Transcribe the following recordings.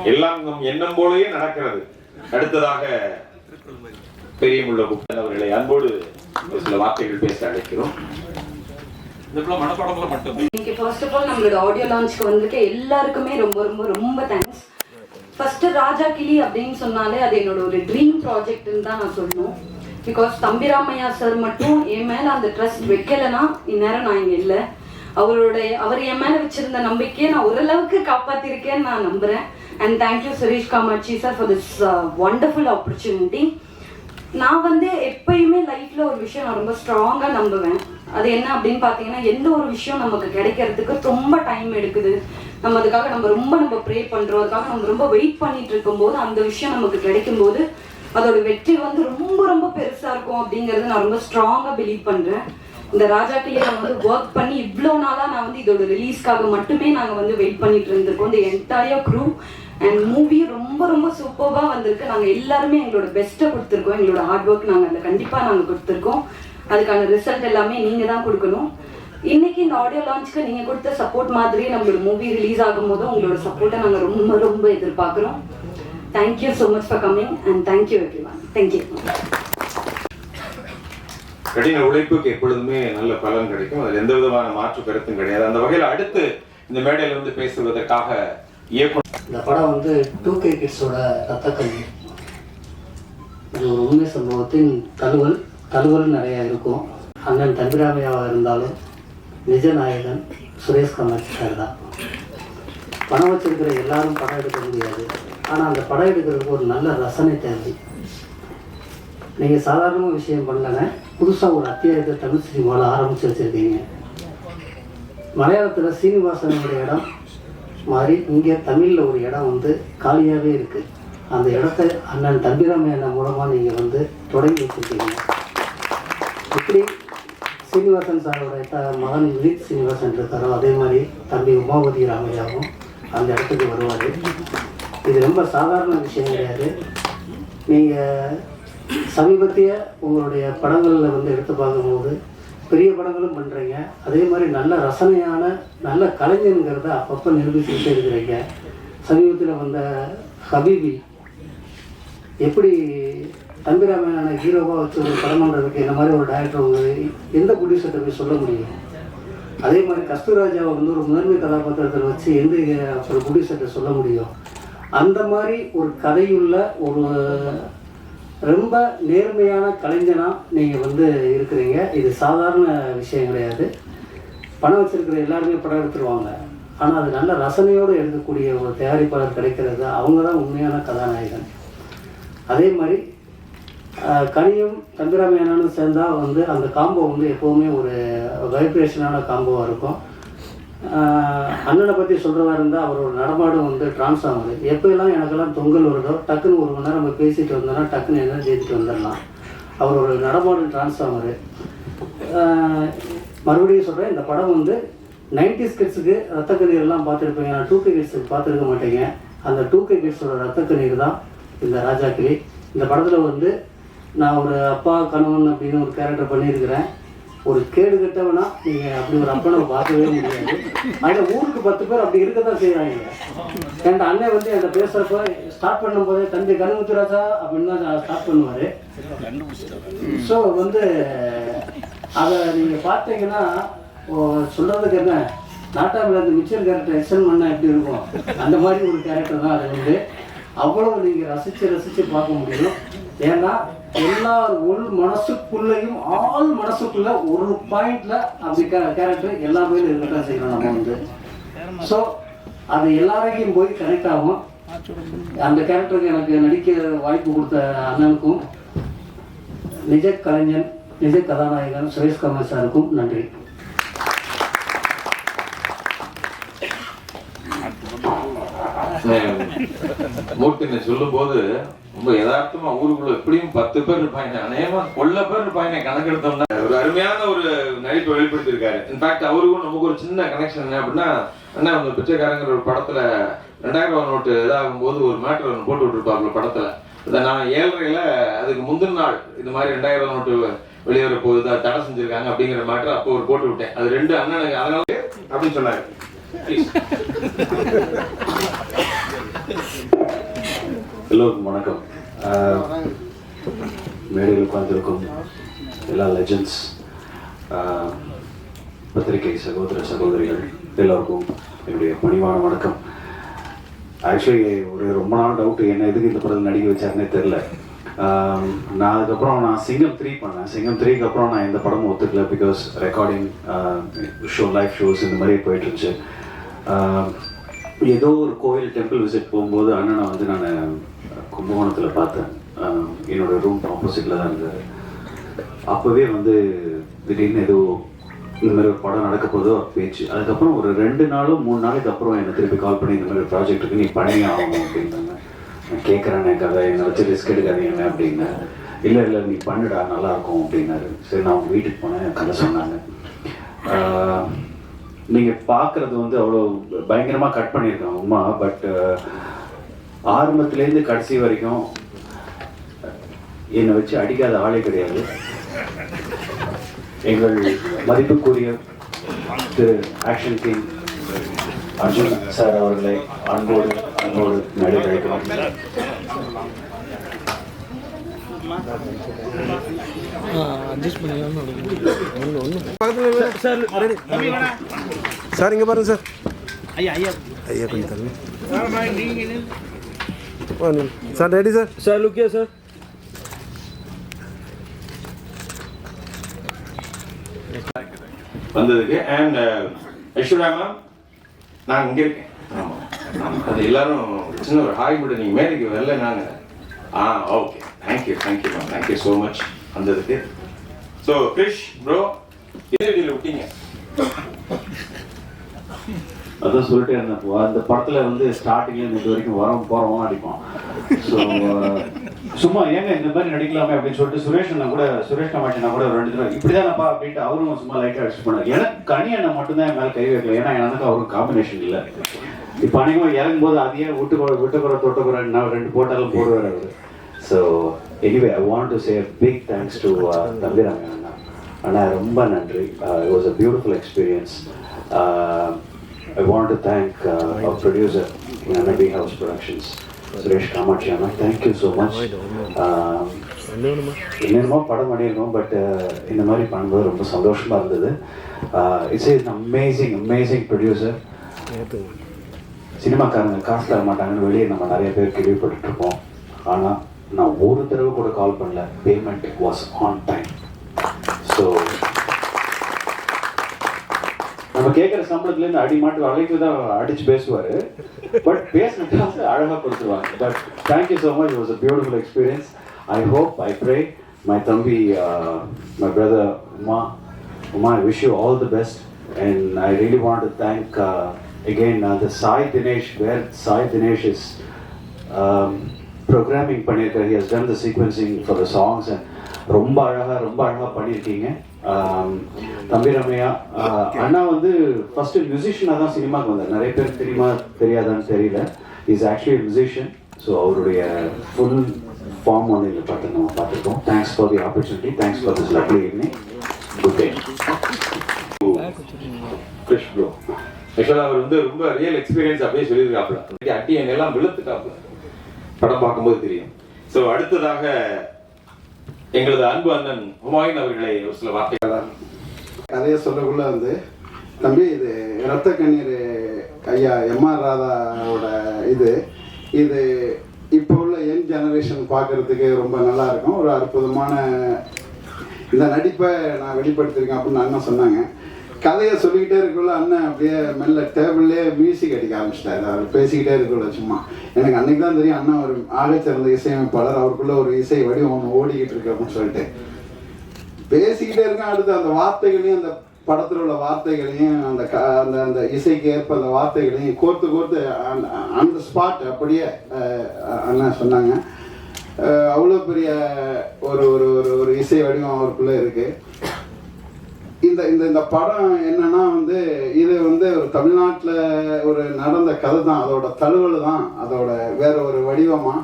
எல்லாம் நம் எண்ணம் போலயே நடக்கிறது. அடுத்ததாக பெரியமுள்ள குப்தன் அவர்களை அன்போடு சில வார்த்தைகள் பேச அழைக்கிறோம். இன்னைக்கு ஃபர்ஸ்ட் ஆஃப் ஆல் நம்மளோட ஆடியோ லான்ச்க்கு வந்திருக்க எல்லாருக்குமே ரொம்ப ரொம்ப ரொம்ப தேங்க்ஸ். ஃபர்ஸ்ட் ராஜா கிளி அப்படின்னு சொன்னாலே அது என்னோட ஒரு ட்ரீம் ப்ராஜெக்ட்னு தான் நான் சொல்லணும். பிகாஸ் தம்பிராமையா சார் மட்டும் என் மேலே அந்த ட்ரஸ்ட் வைக்கலைன்னா இந்நேரம் நான் இங்கே இல்லை. அவர் என் மேலே வச்சிருந்த நம்பிக்கையை நான் ஓரளவுக்கு காப்பாற்றிருக்கேன்னு நான் நம்புகிறேன். And thank you Suresh Kamatchi sir for this wonderful opportunity. நான் எப்பயுமே லைஃப்ல ஒரு விஷயம் நான் ரொம்ப ஸ்ட்ராங்காக நம்புவேன். அது என்ன அப்படின்னு பார்த்தீங்கன்னா, எந்த ஒரு விஷயம் நமக்கு கிடைக்கிறதுக்கு ரொம்ப டைம் எடுக்குது, நம்ம அதுக்காக நம்ம ப்ரே பண்ணுறோம், அதுக்காக நம்ம ரொம்ப வெயிட் பண்ணிட்டு இருக்கும்போது அந்த விஷயம் நமக்கு கிடைக்கும்போது அதோட வெற்றி ரொம்ப ரொம்ப பெருசாக இருக்கும் அப்படிங்கிறது நான் ரொம்ப ஸ்ட்ராங்காக பிலீவ் பண்ணுறேன். இந்த ராஜா கிளியை நான் ஒர்க் பண்ணி இவ்வளோ நாளாக நான் இதோட ரிலீஸ்க்காக மட்டுமே நாங்கள் வெயிட் பண்ணிட்டு இருந்திருக்கோம். இந்த என்டையர் க்ரூ அண்ட் மூவி ரொம்ப ரொம்ப சூப்பராக வந்திருக்கு. நாங்கள் எல்லாருமே எங்களோட பெஸ்ட்டை கொடுத்துருக்கோம். எங்களோட ஹார்ட் ஒர்க் அதில் கண்டிப்பாக கொடுத்துருக்கோம். அதுக்கான ரிசல்ட் எல்லாமே நீங்கள் தான் கொடுக்கணும். இன்னைக்கு இந்த ஆடியோ லான்ச்சுக்கு நீங்கள் கொடுத்த சப்போர்ட் மாதிரியே நம்மளோட மூவி ரிலீஸ் ஆகும்போது உங்களோட சப்போர்ட்டை நாங்கள் ரொம்ப ரொம்ப எதிர்பார்க்குறோம். Thank you so much for coming and thank you everyone. Thank you. கடின உழைப்புக்கு எப்பொழுதுமே நல்ல பலன் கிடைக்கும். அதில் எந்த விதமான மாற்று கருத்தும் கிடையாது. அந்த வகையில் அடுத்து இந்த மேடையில பேசுவதற்காக இந்த படம் 2K கிட்ஸோட ரத்தக்கல்வி. இது ஒரு உண்மை சம்பவத்தின் தழுவல் நிறைய இருக்கும். அண்ணன் தம்பிராமையாவாக இருந்தாலும் நிஜ நாயகன் சுரேஷ் காமாட்சி சார் தான். பணம் வச்சிருக்கிற எல்லாரும் படம் எடுக்க முடியாது. ஆனால் அந்த படம் எடுக்கிறதுக்கு ஒரு நல்ல ரசனை தேவை. நீங்கள் சாதாரண விஷயம் பண்ணலங்க, புதுசாக ஒரு அத்தியாயத்தை தமிழ் சினிமாவில் ஆரம்பித்து வச்சுருக்கீங்க. மலையாளத்தில் சீனிவாசனுடைய இடம் மாதிரி இங்கே தமிழில் ஒரு இடம் காலியாகவே இருக்குது. அந்த இடத்த அண்ணன் தம்பிராமையா மூலமாக நீங்கள் தொடங்கி வச்சுருக்கீங்க. எப்படி சீனிவாசன் சாரோட மகன் வினித் சீனிவாசன் இருக்காரோ அதே மாதிரி தம்பி உமாபதி ராமையாவும் அந்த இடத்துக்கு வருவார். இது ரொம்ப சாதாரண விஷயம் கிடையாது. நீங்கள் சமீபத்திய உங்களுடைய படங்களில் எடுத்து பார்க்கும்போது பெரிய படங்களும் பண்ணுறீங்க. அதே மாதிரி நல்ல ரசனையான நல்ல கலைஞனுங்கிறத அப்பப்போ நிரூபிச்சுக்கிட்டே இருக்கிறீங்க. சமீபத்தில் வந்த ஹபீபி எப்படி தம்பிராமையான ஹீரோவாக வச்சு ஒரு படம் பண்ணுறதுக்கு இந்த மாதிரி ஒரு டைரக்டர் எந்த ப்ரொடியூசர்கிட்ட போய் சொல்ல முடியும்? அதே மாதிரி கஸ்தூராஜாவை ஒரு முதன்மை கதாபாத்திரத்தில் வச்சு எந்த ஒரு ப்ரொடியூசர்கிட்ட சொல்ல முடியும்? அந்த மாதிரி ஒரு கதையுள்ள ஒரு ரொம்ப நேர்மையான கலைஞனாக நீங்கள் இருக்கிறீங்க. இது சாதாரண விஷயம் கிடையாது. பணம் வச்சுருக்கிற எல்லாருமே படம் எடுத்துருவாங்க. ஆனால் அது நல்ல ரசனையோடு எடுக்கக்கூடிய ஒரு தயாரிப்பாளர் கிடைக்கிறது, அவங்க தான் உண்மையான கதாநாயகன். அதே மாதிரி கனியும் தம்பிராமையானும் சேர்ந்தால் அந்த காம்போ எப்போவுமே ஒரு வைப்ரேஷனான காம்போவாக இருக்கும். அண்ணனை பற்றி சொல்கிறதா இருந்தால் அவரோட நடமாடும் டிரான்ஸ்ஃபார்மரு. எப்போல்லாம் எனக்கெல்லாம் தொங்கல் வருதோ டக்குன்னு ஒரு மணி நேரம் நம்ம பேசிட்டு வந்தோம்னா டக்குன்னு என்ன ஜெயிச்சுட்டு வந்துடலாம். அவரோட நடமாடும் டிரான்ஸ்ஃபார்மரு. மறுபடியும் சொல்கிறேன், இந்த படம் 90s கிட்ஸுக்கு ரத்த கண்ணீர்லாம் பார்த்துருப்பீங்க. நான் 2K கிட்ஸுக்கு பார்த்துருக்க மாட்டேங்க. அந்த 2K கிட்ஸோட ரத்த கண்ணீர் தான் இந்த ராஜா கிளி. இந்த படத்தில் நான் ஒரு அப்பா கணவன் அப்படின்னு ஒரு கேரக்டர் பண்ணியிருக்கிறேன். ஒரு கேடு கட்டவனா நீங்கள் அப்படி ஒரு அப்பனை பார்க்கவே முடியாது. அதில் ஊருக்கு 10 பேர் அப்படி இருக்க தான் செய்கிறாங்க. என் அண்ணன் அந்த பேசுகிறப்ப ஸ்டார்ட் பண்ணும்போதே தம்பி கருமுத்துராஜா அப்படின்னு தான் ஸ்டார்ட் பண்ணுவார். ஸோ அதை நீங்கள் பார்த்தீங்கன்னா சொல்கிறதுக்கு என்ன, நாட்டாவில் அந்த மிச்சர் கேரக்டர் எக்ஸ்டெண்ட் பண்ணால் எப்படி இருக்கும் அந்த மாதிரி ஒரு கேரக்டர் தான் அது. அவ்வளோ நீங்கள் ரசித்து பார்க்க முடியும். ஏன்னா எல்லார் ஒரு மனசுக்குள்ளேயும் ஆள் மனசுக்குள்ள ஒரு பாயிண்ட்ல அப்படி கேரக்டர் எல்லா பேரும் இருக்கத்தான் செய்யணும் நம்ம ஸோ அது எல்லாரையும் போய் கனெக்ட் ஆகும். அந்த கேரக்டருக்கு எனக்கு நடிக்க வாய்ப்பு கொடுத்த அண்ணனுக்கும் நிஜ கலைஞன் நிஜ கதாநாயகன் சுரேஷ் காமாட்சி சாருக்கும் நன்றி. மூர்த்தினை சொல்லும் போது ரொம்ப யதார்த்தமா ஊருக்குள்ள எப்படியும் 10 பேர் இருப்பாங்க, அநேகமா 10 பேர் இருப்பாங்க. கணக்கெடுத்தோம்னா ஒரு அருமையான ஒரு நடிப்பை வெளிப்படுத்திருக்காரு. இன்ஃபேக்ட் அவருக்கும் நமக்கு ஒரு சின்ன கனெக்ஷன் என்ன அப்படின்னா, அண்ணா பிச்சைக்காரங்கிற ஒரு படத்துல 2000 நோட்டு இதாகும் போது ஒரு மேட்டர் ஒன்று போட்டு விட்டுருப்பாங்க படத்துல. இதை நான் 7:30 அதுக்கு முந்தின நாள் இது மாதிரி 2000 நோட்டு வெளியேற போகுது, தடை செஞ்சிருக்காங்க அப்படிங்கிற மேட்டர் அப்போ ஒரு போட்டு விட்டேன். அது 2 அண்ணனுக்கு அதனால அப்படின்னு சொன்னாரு. எல்லோருக்கும் வணக்கம். மேடையில் உட்கார்ந்திருக்கும் எல்லா லெஜண்ட்ஸ், பத்திரிகை சகோதர சகோதரிகள் எல்லோருக்கும் என்னுடைய பணிவான வணக்கம். ஆக்சுவலி ரொம்ப நாள் டவுட்டு, என்ன எதுக்கு இந்த படத்தில் நடிக்க வச்சாருன்னே தெரில. நான் அதுக்கப்புறம் சிங்கம் 3 பண்ணேன். சிங்கம் 3க்கு அப்புறம் நான் எந்த படமும் ஒத்துக்கல. பிகாஸ் ரெக்கார்டிங் லைவ் ஷோஸ் இந்த மாதிரி போயிட்டுருந்துச்சு. ஏதோ ஒரு கோயில் டெம்பிள் விசிட் போகும்போது அண்ணனை வந்து நான் கும்பகோணத்தில் பார்த்தேன். என்னோடய ரூம் ஆப்போசிட்டில் தான் இருந்தது. அப்போவே வந்து திடீர்னு ஏதோ இந்த மாதிரி ஒரு படம் நடக்க போதோ பேச்சு. அதுக்கப்புறம் ஒரு 2 நாளோ 3 நாளைக்கு அப்புறம் என்னை திருப்பி கால் பண்ணி இந்த மாதிரி ஒரு ப்ராஜெக்ட் இருக்குது, நீ பண்ணி ஆகணும் அப்படின்னாங்க. நான் கேட்குறேன் கதை, என்னை வச்சு ரிஸ்க் எடுக்காதீங்க அப்படின்னேன். இல்லை நீ பண்ணுடா நல்லாயிருக்கும் அப்படின்னாரு. சரி, நான் அவங்க வீட்டுக்கு போனேன், கதை சொன்னாங்க. நீங்கள் பார்க்குறது வந்து அவ்வளோ பயங்கரமாக கட் பண்ணியிருக்காங்க உமா. பட் ஆரம்பத்துலேருந்து கடைசி வரைக்கும் என்னை வச்சு அடிக்காத ஆளே கிடையாது. எங்கள் மதிப்புக்குரிய திரு ஆக்ஷன் கிங் அர்ஜுன் சார் அவர்களை அன்போடு நடி அழைக்கிறோம். சார் இங்கே பாருங்க சார். ஐயா கொஞ்சம் தரணும் சார். Ready sir. சார் லுக்கியா சார். வந்ததுக்கு. அண்ட் ஐஸ்வர்யா மேம், நான் இங்கே இருக்கேன். ஆமாம், அது எல்லாரும் சின்ன ஒரு ஹாய் மட்டும், நீங்கள் மேடைக்கு வரல நாங்கள். Okay, thank you ma'am, thank you so much வந்ததுக்கு. ஸோ கிரிஷ் ப்ரோ, எதிரடியில் விட்டீங்க. அதான் சொல்லிட்டே இருந்தேன். அந்த படத்தில் வந்து ஸ்டார்டிங்லேருந்து இது வரைக்கும் போகிறோம் அடிப்போம். ஸோ சும்மா ஏங்க இந்த மாதிரி நடிக்கலாமே அப்படின்னு சொல்லிட்டு சுரேஷ் கமாட்சினா கூட 2 தடவை இப்படி தானப்பா அப்படின்ட்டு அவரும் சும்மா லைட்டாக அடிச்சு பண்ணார். எனக்கு கனி அண்ணன் மட்டும்தான் என் மேலே கை வைக்கல. ஏன்னா எனக்கு அவருக்கு காம்பினேஷன் இல்லை. இப்போ அனைவரும் இறங்கும் போது அதையே விட்டுக்குற தொட்டுக்குற 2 போட்டாலும் போடுவார் அவர். So anyway I want to say big thanks to தம்பிராம அண்ணா. அண்ணா ரொம்ப நன்றி. It was a beautiful experience. I want to thank our producer in Anabi House Productions, Suresh Kamachi Anna. Thank you so much. என்னென்னமோ படம் பண்ணியிருக்கோம், but இந்த மாதிரி பண்ணும்போது ரொம்ப சந்தோஷமாக இருந்தது. It's an amazing producer. சினிமாக்காரங்க காசு தர மாட்டாங்கன்னு வெளியே நம்ம நிறைய பேர் கேள்விப்பட்டுருப்போம். ஆனால் நான் ஒரு தடவை கூட கால் பண்ணல. Payment was on time. So நம்ம கேட்குற சம்பளத்துலேருந்து அடி மாட்டு அழைக்கு தான் அடிச்சு பேசுவார். பட் பேசின காசு அழகாக கொடுத்துருவாங்க. But thank you so much. It was a beautiful experience. I hope, I pray my தம்பி, my brother Uma, I wish you all the best. And I really want to thank again the Sai Dinesh, where Sai Dinesh is programming பண்ணியிருக்காரு. He has done the sequencing for the songs and ரொம்ப அழகாக பண்ணியிருக்கீங்க. தம்பிராமையா அண்ணா வந்து first மியூசிஷியனாக தான் சினிமாவுக்கு வந்தார். நிறைய பேருக்கு தெரியாதான்னு தெரியல. Is actually musician. ஸோ அவருடைய ஃபுல் ஃபார்ம் வந்து இங்கே நம்ம பார்த்துருக்கோம். Thanks for the opportunity. Thanks for this lovely evening. Good day. Krish bro ஆக்சுவலாக அவர் வந்து ரொம்ப ரியல் எக்ஸ்பீரியன்ஸ் அப்படியே சொல்லியிருக்காப்புல. அட்டி எண்ணெல்லாம் விழுத்துட்டாப்புல படம் பார்க்கும்போது தெரியும். ஸோ அடுத்ததாக எங்களது அன்பு அண்ணன் ஹுமாயூன் அவர்களை ஒரு சில வார்த்தைகள். கதையை சொல்லக்குள்ள வந்து தம்பி, இது இரத்த கண்ணீர் ஐயா எம்ஆர் ராதாவோட இது இப்போ உள்ள யங் ஜெனரேஷன் பார்க்கறதுக்கு ரொம்ப நல்லா இருக்கும். ஒரு அற்புதமான இந்த நடிப்பை நான் வெளிப்படுத்தியிருக்கேன் அப்படின்னு அண்ணன் சொன்னாங்க. கதையை சொல்லிக்கிட்டே இருக்குள்ள அண்ணன் அப்படியே மெல்ல டேபிள்லேயே மியூசிக் அடிக்க ஆரம்பிச்சிட்டாரு. அவர் பேசிக்கிட்டே இருக்குள்ள சும்மா. எனக்கு அன்னைக்கு தான் தெரியும் அண்ணன் ஒரு ஆகச்சிறந்த இசையமைப்பாளர், அவருக்குள்ள ஒரு இசை வடிவம் ஒன்று ஓடிக்கிட்டு இருக்கு அப்படின்னு சொல்லிட்டு பேசிக்கிட்டே இருக்கேன். அடுத்து அந்த வார்த்தைகளையும், அந்த படத்தில் உள்ள வார்த்தைகளையும், அந்த இசைக்கு ஏற்ப அந்த வார்த்தைகளையும் கோர்த்து அந்த ஸ்பாட் அப்படியே அண்ணன் சொன்னாங்க. அவ்வளோ பெரிய ஒரு ஒரு இசை வடிவம் அவருக்குள்ளே இருக்கு. இந்த படம் என்னன்னா வந்து இது வந்து ஒரு தமிழ்நாட்டில் ஒரு நடந்த கதை தான். அதோட தழுவல் தான், அதோட வேற ஒரு வடிவமா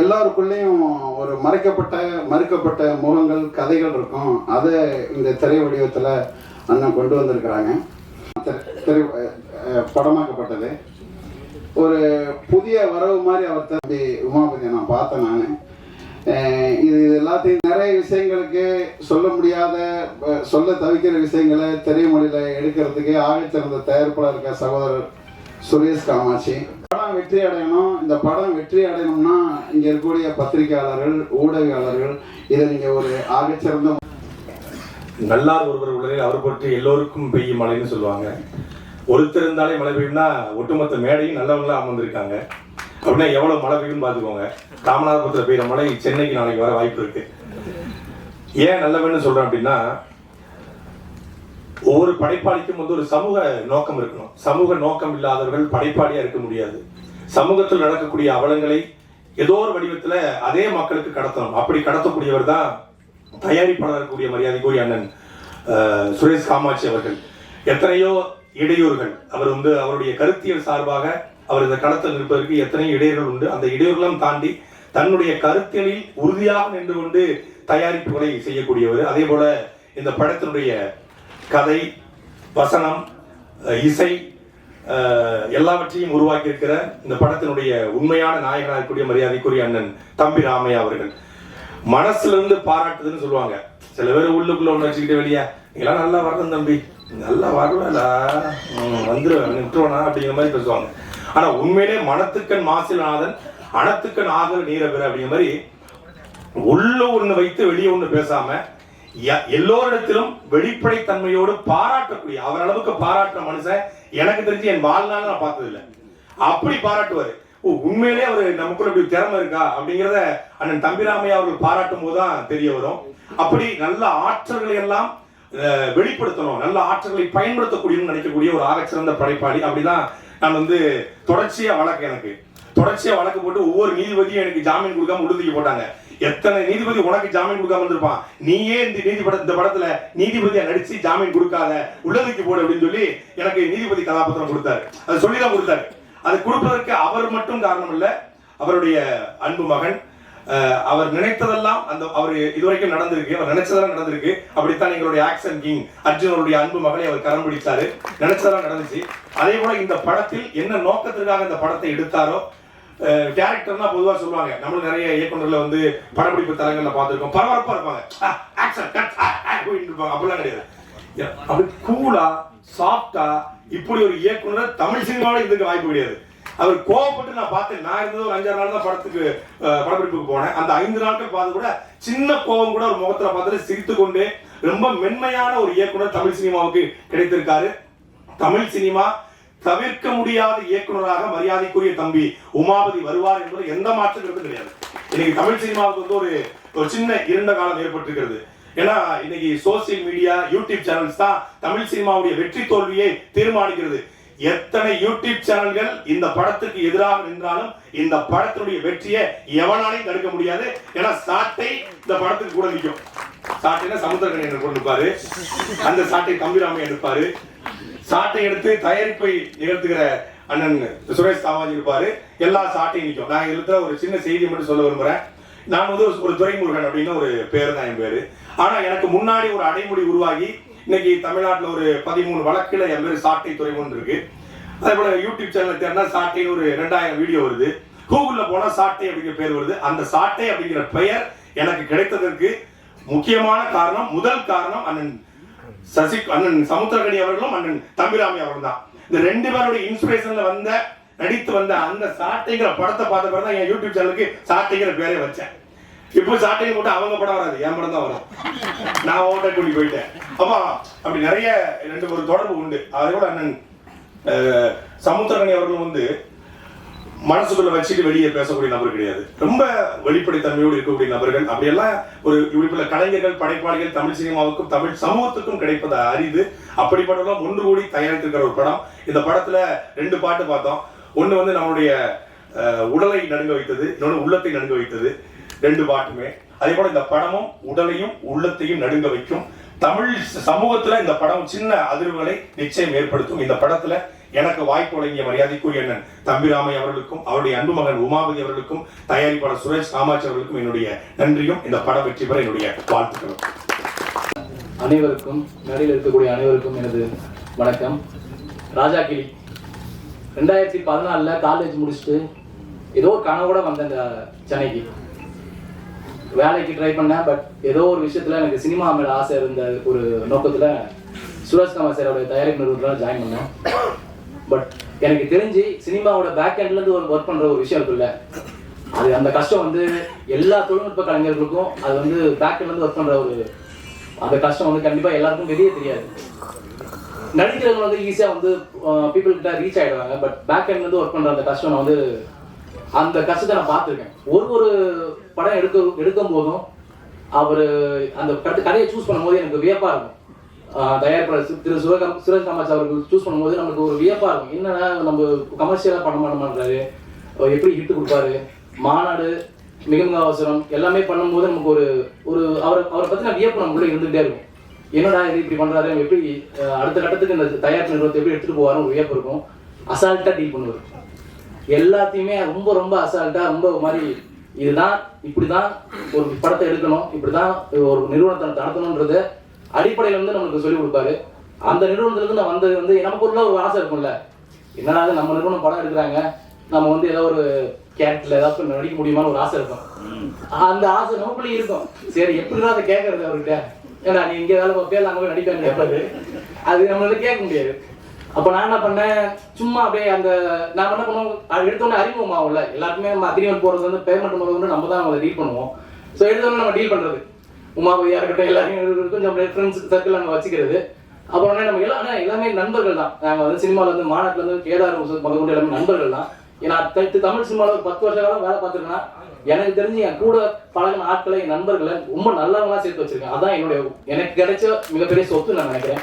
எல்லாருக்குள்ளேயும் ஒரு மறுக்கப்பட்ட முகங்கள், கதைகள் இருக்கும். அதை இந்த திரை வடிவத்தில் அண்ணன் கொண்டு வந்திருக்கிறாங்க. படமாக்கப்பட்டது. ஒரு புதிய வரவு மாதிரி அவர் தம்பி உமாபதியை நான் பார்த்தேன். நான் இது எல்லாத்தையும் நிறைய விஷயங்களுக்கு சொல்ல முடியாத, சொல்ல தவிக்கிற விஷயங்களை திரைமொழியில் எடுக்கிறதுக்கு ஆகச்சிறந்த தயாரிப்பாளர் இருக்க சகோதரர் சுரேஷ் காமாட்சி. படம் வெற்றி அடையணும். இந்த படம் வெற்றி அடையணும்னா இங்கே இருக்கக்கூடிய பத்திரிகையாளர்கள், ஊடகவியலாளர்கள் இதை நீங்கள் ஒரு ஆகச்சிறந்த நல்லார் ஒருவர் உலகில் அவர் பற்றி எல்லோருக்கும் பெய்யும் மழைன்னு சொல்லுவாங்க. ஒருத்தர் இருந்தாலே மழை பெய்யும்னா ஒட்டுமொத்த மேடையும் நல்லவங்களா அமர்ந்திருக்காங்க. அப்படின்னா எவ்வளவு மழை பெய்யும்னு பார்த்துக்கோங்க. ராமநாதபுரத்தில் பெய்யுற மழை சென்னைக்கு நாளைக்கு வர வாய்ப்பு இருக்கு. ஏன் நல்லவன்னு சொல்றேன் அப்படின்னா, ஒவ்வொரு படைப்பாளிக்கும் வந்து ஒரு சமூக நோக்கம் இருக்கணும். சமூக நோக்கம் இல்லாதவர்கள் படைப்பாளியா இருக்க முடியாது. சமூகத்தில் நடக்கக்கூடிய அவலங்களை ஏதோ ஒரு வடிவத்துல அதே மக்களுக்கு கடத்தணும். அப்படி கடத்தக்கூடியவர் தான் தயாரிப்பாளர் இருக்கக்கூடிய மரியாதைக்குரிய அண்ணன் சுரேஷ் காமாட்சி அவர்கள். எத்தனையோ இடையூறுகள், அவர் வந்து அவருடைய கருத்தியல் சார்பாக அவர் இந்த களத்தில் நிற்பதற்கு எத்தனையோ இடையூறுகள் உண்டு. அந்த இடையூறுகளும் தாண்டி தன்னுடைய கருத்தியலில் உறுதியாக நின்று கொண்டு தயாரிப்புகளை செய்யக்கூடியவர். அதே போல இந்த படத்தினுடைய கதை, வசனம், இசை எல்லாவற்றையும் உருவாக்கி இருக்கிற இந்த படத்தினுடைய உண்மையான நாயகனாக இருக்கக்கூடிய மரியாதைக்குரிய அண்ணன் தம்பி ராமையா அவர்கள். மனசுல இருந்து பாராட்டுதுன்னு சொல்லுவாங்க. சில பேர் உள்ளுக்குள்ள ஒண்ணு வச்சுக்கிட்டு வெளியே நீங்களாம் நல்லா வரணும் தம்பி, நல்லா வரலா வந்துருவேன் விட்டுருவனா அப்படிங்கிற மாதிரி பேசுவாங்க. ஆனா உண்மையிலே மனத்துக்கண் மாசில்நாதன் அனத்துக்கண் ஆகல் நீரபிற அப்படிங்கிற மாதிரி உள்ள ஒண்ணு வைத்து வெளியே ஒண்ணு பேசாம எல்லோரிடத்திலும் வெளிப்படைத்தன்மையோடு பாராட்டக்கூடிய, அவர் அளவுக்கு பாராட்டுற மனுஷன் எனக்கு தெரிஞ்சு என் வாழ்நாள் நான் பார்த்தது இல்லை. அப்படி பாராட்டுவாரு. உண்மையிலே அவரு நமக்குள்ள இப்படி திறமை இருக்கா அப்படிங்கிறத அண்ணன் தம்பிராமையா அவர்கள் பாராட்டும் போதுதான் தெரிய வரும். அப்படி நல்ல ஆற்றல்களை எல்லாம் வெளிப்படுத்தணும், நல்ல ஆற்றல்களை பயன்படுத்தக்கூடியன்னு நினைக்கக்கூடிய ஒரு ஆகச்சிறந்த படைப்பாளி. அப்படிதான் நான் வந்து தொடர்ச்சியா வழக்கு போட்டு ஒவ்வொரு நீதிபதியும் எனக்கு ஜாமீன் கொடுக்காம உறுதிக்கு போட்டாங்க. எத்தனை நீதிபதி உனக்கு ஜாமீன் கொடுக்காம வந்திருப்பான், நீயே இந்த படத்துல நீதிபதியா நடிச்சு ஜாமீன் கொடுக்காத உள்ளதுக்கு போடு அப்படின்னு சொல்லி எனக்கு நீதிபதி கதாபாத்திரம் கொடுத்தாரு. அது சொல்லிதான் கொடுத்தாரு. அது கொடுப்பதற்கு அவர் மட்டும் காரணம் இல்ல, அவருடைய அன்பு மகன். அவர் நினைத்ததெல்லாம் அவர் இதுவரைக்கும் நடந்திருக்கு, அவர் நினைச்சதெல்லாம் நடந்திருக்கு. அப்படித்தான் எங்களுடைய ஆக்சன் கிங் அர்ஜுன் அவருடைய அன்பு மகளை அவர் கரம் பிடித்தாரு. நினைச்சதெல்லாம் நடந்துச்சு. அதே போல இந்த படத்தில் என்ன நோக்கத்திற்காக இந்த படத்தை எடுத்தாரோ, கேரக்டர்னா பொதுவா சொல்லுவாங்க, நம்மளும் நிறைய இயக்குநர்ல வந்து படப்பிடிப்பு தலங்கள்ல பார்த்திருக்கோம், பரபரப்பா இருப்பாங்க, அப்படிலாம் கிடையாது. அப்படி கூலா சாஃப்டா இப்படி ஒரு இயக்குனர் தமிழ் சினிமாவில இதுக்கு வாய்ப்பு கிடையாது. அவர் கோவப்பட்டு நான் பார்த்தேன். நான் இருந்தது ஒரு 5-6 நாள் தான் படப்பிடிப்புக்கு போனேன். அந்த 5 நாட்கள் பார்த்து கூட சின்ன கோபம் கூட ஒரு முகத்துல பார்த்துட்டு சிரித்து கொண்டு ரொம்ப மென்மையான ஒரு இயக்குனர் தமிழ் சினிமாவுக்கு கிடைத்திருக்காரு. தமிழ் சினிமா தவிர்க்க முடியாத இயக்குனராக மரியாதைக்குரிய தம்பி உமாபதி வருவார் என்பது எந்த மாற்றம் கிடையாது. இன்னைக்கு தமிழ் சினிமாவுக்கு வந்து ஒரு சின்ன இருண்ட காலம் ஏற்பட்டிருக்கிறது. ஏன்னா இன்னைக்கு சோசியல் மீடியா, யூடியூப் சேனல்ஸ் தான் தமிழ் சினிமாவுடைய வெற்றி தோல்வியை தீர்மானிக்கிறது. எத்தனை யூடியூப் சேனல்கள் இந்த படத்துக்கு எதிராக நின்றாலும் இந்த படத்தினுடைய வெற்றியை எவனாலையும் தடுக்க முடியாது. ஏன்னா சாட்டை இந்த படத்துக்கு கூட நிற்கும். சாட்டைனா சமுத்திரக்கணி கொண்டு இருப்பாரு, அந்த சாட்டை தம்பிராமையா எடுப்பாரு. சாட்டை எடுத்து தயாரிப்பை நிகழ்த்துகிற அண்ணன் சுரேஷ் காமாட்சி இருப்பாரு. எல்லா சாட்டையும் நிற்கும். நான் இதுல ஒரு சின்ன செய்தி மட்டும் சொல்ல விரும்புறேன். நான் வந்து ஒரு துரைமுருகன் அப்படின்னு ஒரு பேரு தான் என் பேரு. ஆனா எனக்கு முன்னாடி ஒரு அடைமொழி உருவாகி இன்னைக்கு தமிழ்நாட்டில் ஒரு 13 வழக்குல என் பேர் சாட்டை துறைமுன் இருக்கு. அதே போல யூடியூப் சேனல் தேர்னா சாட்டைன்னு ஒரு 2000 வீடியோ வருது. கூகுள்ல போனா சாட்டை அப்படிங்கிற பேர் வருது. அந்த சாட்டை அப்படிங்கிற பெயர் எனக்கு கிடைத்ததற்கு முக்கியமான காரணம், முதல் காரணம் அண்ணன் அண்ணன் சமுத்திரகணி அவர்களும் அண்ணன் தம்பிராமி அவர்கள் தான். இந்த 2 பேருடைய இன்ஸ்பிரேஷன்ல நடித்து வந்த அந்த சாட்டைங்கிற படத்தை பார்த்த பிறகு தான் என் யூடியூப் சேனலுக்கு சாட்டைங்கிற பேரே வச்சேன். இப்போ சாட்டையை போட்டு அவங்க படம் வராது, என் படம் தான் வரும். நான் ஓட்ட கூட்டி போயிட்டேன். அப்ப அப்படி நிறைய 2 தொடர்பு உண்டு. அதே போல அண்ணன் சமுத்திரகணி அவர்களும் மனசுக்குள்ள வச்சுட்டு வெளியே பேசக்கூடிய நபர் கிடையாது. ரொம்ப வெளிப்படைத்தன்மையோடு இருக்கக்கூடிய நபர்கள். அப்படியெல்லாம் ஒரு இப்படிப்பட்ட கலைஞர்கள், படைப்பாளிகள் தமிழ் சினிமாவுக்கும் தமிழ் சமூகத்துக்கும் கிடைப்பது அரிது. அப்படிப்பட்டவங்க ஒன்று கூடி தயாரித்திருக்கிற ஒரு படம். இந்த படத்துல 2 பாட்டு பார்த்தோம். ஒண்ணு நம்மளுடைய உடலை நடுங்க வைத்தது, இன்னொன்னு உள்ளத்தை நடுங்க வைத்தது. 2 பாட்டுமே. அதே போல இந்த படமும் உடலையும் உள்ளத்தையும் நடுங்க வைக்கும். தமிழ் சமூகத்துல இந்த படம் சின்ன அதிர்வுகளை நிச்சயம் ஏற்படுத்தும். இந்த படத்துல எனக்கு வாய்ப்பு வழங்கிய மரியாதைக்குரிய அண்ணன் தம்பிராமை அவர்களுக்கும் அவருடைய அன்பு மகன் உமாபதி அவர்களுக்கும் தயாரிப்பாளர் சுரேஷ் காமாட்சி அவர்களுக்கும் என்னுடைய நன்றியும், இந்த படம் வெற்றி பெற என்னுடைய வாழ்த்துக்களும். அனைவருக்கும், மேடையில் இருக்கக்கூடிய அனைவருக்கும் எனது வணக்கம். ராஜா கிளி 2014 காலேஜ் முடிச்சுட்டு ஏதோ ஒரு கனவோட வந்தேன் இந்த சென்னைக்கு. வேலைக்கு ட்ரை பண்ணேன். பட் ஏதோ ஒரு விஷயத்தில் எனக்கு சினிமா மேலே ஆசை இருந்த ஒரு நோக்கத்தில் சுரேஷ் கமல் சாரோட தயாரிப்பு நிறுவனத்தில் ஜாயின் பண்ணேன். பட் எனக்கு தெரிஞ்சு சினிமாவோட பேக் எண்ட்லேருந்து ஒரு ஒர்க் பண்ணுற ஒரு விஷயம் இருக்குல்ல, அது அந்த கஷ்டம் வந்து எல்லா தொழில்நுட்ப கலைஞர்களுக்கும் அது வந்து பேக் எண்ட்லேருந்து ஒர்க் பண்ணுற ஒரு அந்த கஷ்டம் வந்து கண்டிப்பாக எல்லாருக்கும் வெளியே தெரியாது. நடிக்கிறவங்க வந்து ஈஸியாக வந்து பீப்புள் கிட்ட ரீச் ஆகிடுவாங்க. பட் பேக் எண்ட்லேருந்து ஒர்க் பண்ணுற அந்த கஷ்டம் நான் வந்து அந்த கஷ்டத்தை நான் பார்த்துருக்கேன். ஒரு படம் எடுக்கும் போதும் அவர் அந்த கதையை சூஸ் பண்ணும்போது எனக்கு வியப்பாக இருக்கும். தயாரிப்பாளர் திரு சுரேஷ் கமல் அவர்கள் சூஸ் பண்ணும்போது நமக்கு ஒரு வியப்பாக இருக்கும். என்னன்னா நம்ம கமர்ஷியலாக பண்ண மாட்டோம்ன்றாரு, எப்படி ஹிட்டு கொடுப்பாரு, மாநாடு, மிக மிக அவசரம் எல்லாமே பண்ணும்போது நமக்கு ஒரு அவரை பற்றின வியப்பு நமக்குள்ளே இருந்துகிட்டே இருக்கும். என்னடா இது இப்படி பண்ணுறாரு, எப்படி அடுத்த கட்டத்துக்கு இந்த தயாரிப்பு நிறுவனத்தை எப்படி எடுத்துகிட்டு போவாருன்னு ஒரு வியப்பு இருக்கும். அசால்ட்டாக டீல் பண்ணுவார். எல்லாத்தையுமே ரொம்ப ரொம்ப அசால்ட்டாக ரொம்ப மாதிரி இதுதான் இப்படி தான் ஒரு படத்தை எடுக்கணும், இப்படி தான் ஒரு நிறுவனத்தை நடத்தணுன்றது அடிப்படையில் வந்து நம்மளுக்கு சொல்லிக் கொடுப்பாரு. அந்த நிறுவனத்துலேருந்து நான் வந்தது வந்து நமக்கு ஒரு ஆசை இருக்கும்ல, என்னடா நம்ம நிறுவனம் படம் எடுக்கிறாங்க, நம்ம வந்து ஏதோ ஒரு கேரக்டர்ல ஏதாவது நடிக்க முடியுமான்னு ஒரு ஆசை இருக்கும். அந்த ஆசை நமக்குள்ளே இருக்கும். சரி எப்படிதான் அதை கேட்கறது அவர்கிட்ட, ஏன்னா நீ இங்கே வேலை பார்ப்பே அங்கே போய் நடிப்பேன்னு கேட்பாரு. அது நம்மளால கேட்க முடியாது. அப்போ நான் என்ன பண்ணேன், சும்மா அப்படியே அந்த நான் என்ன பண்ணுவோம், அது எடுத்தோடனே அறிமுகம் ஆகும்ல எல்லாருக்குமே. நம்ம அக்ரிமெண்ட் போகிறது வந்து பேமெண்ட் போகிறது நம்ம தான் அதை டீல் பண்ணுவோம். ஸோ எடுத்தோடனே நம்ம டீல் பண்ணுறது உமாபதியாக இருக்கட்டும், எல்லாரையும் கொஞ்சம் ஃப்ரெண்ட்ஸ் சர்க்கிள் நம்ம வச்சுக்கிறது. அப்புறம் நம்ம எல்லாமே நண்பர்கள் தான். நாங்கள் வந்து சினிமாவில் வந்து மாநாட்டிலேருந்து கேதார் முதற்கொண்டு எல்லாமே நண்பர்கள் தான். ஏன்னா தமிழ் சினிமாவில் ஒரு 10 வருஷ காலம் வேலை பார்த்துருக்கேன்னா எனக்கு தெரிஞ்சு என் கூட பழகின ஆட்களை, என் நண்பர்களை ரொம்ப நல்லவங்களா சேர்த்து வச்சிருக்கேன். அதான் எனக்கு கிடைச்ச மிகப்பெரிய சொத்து நான் நினைக்கிறேன்.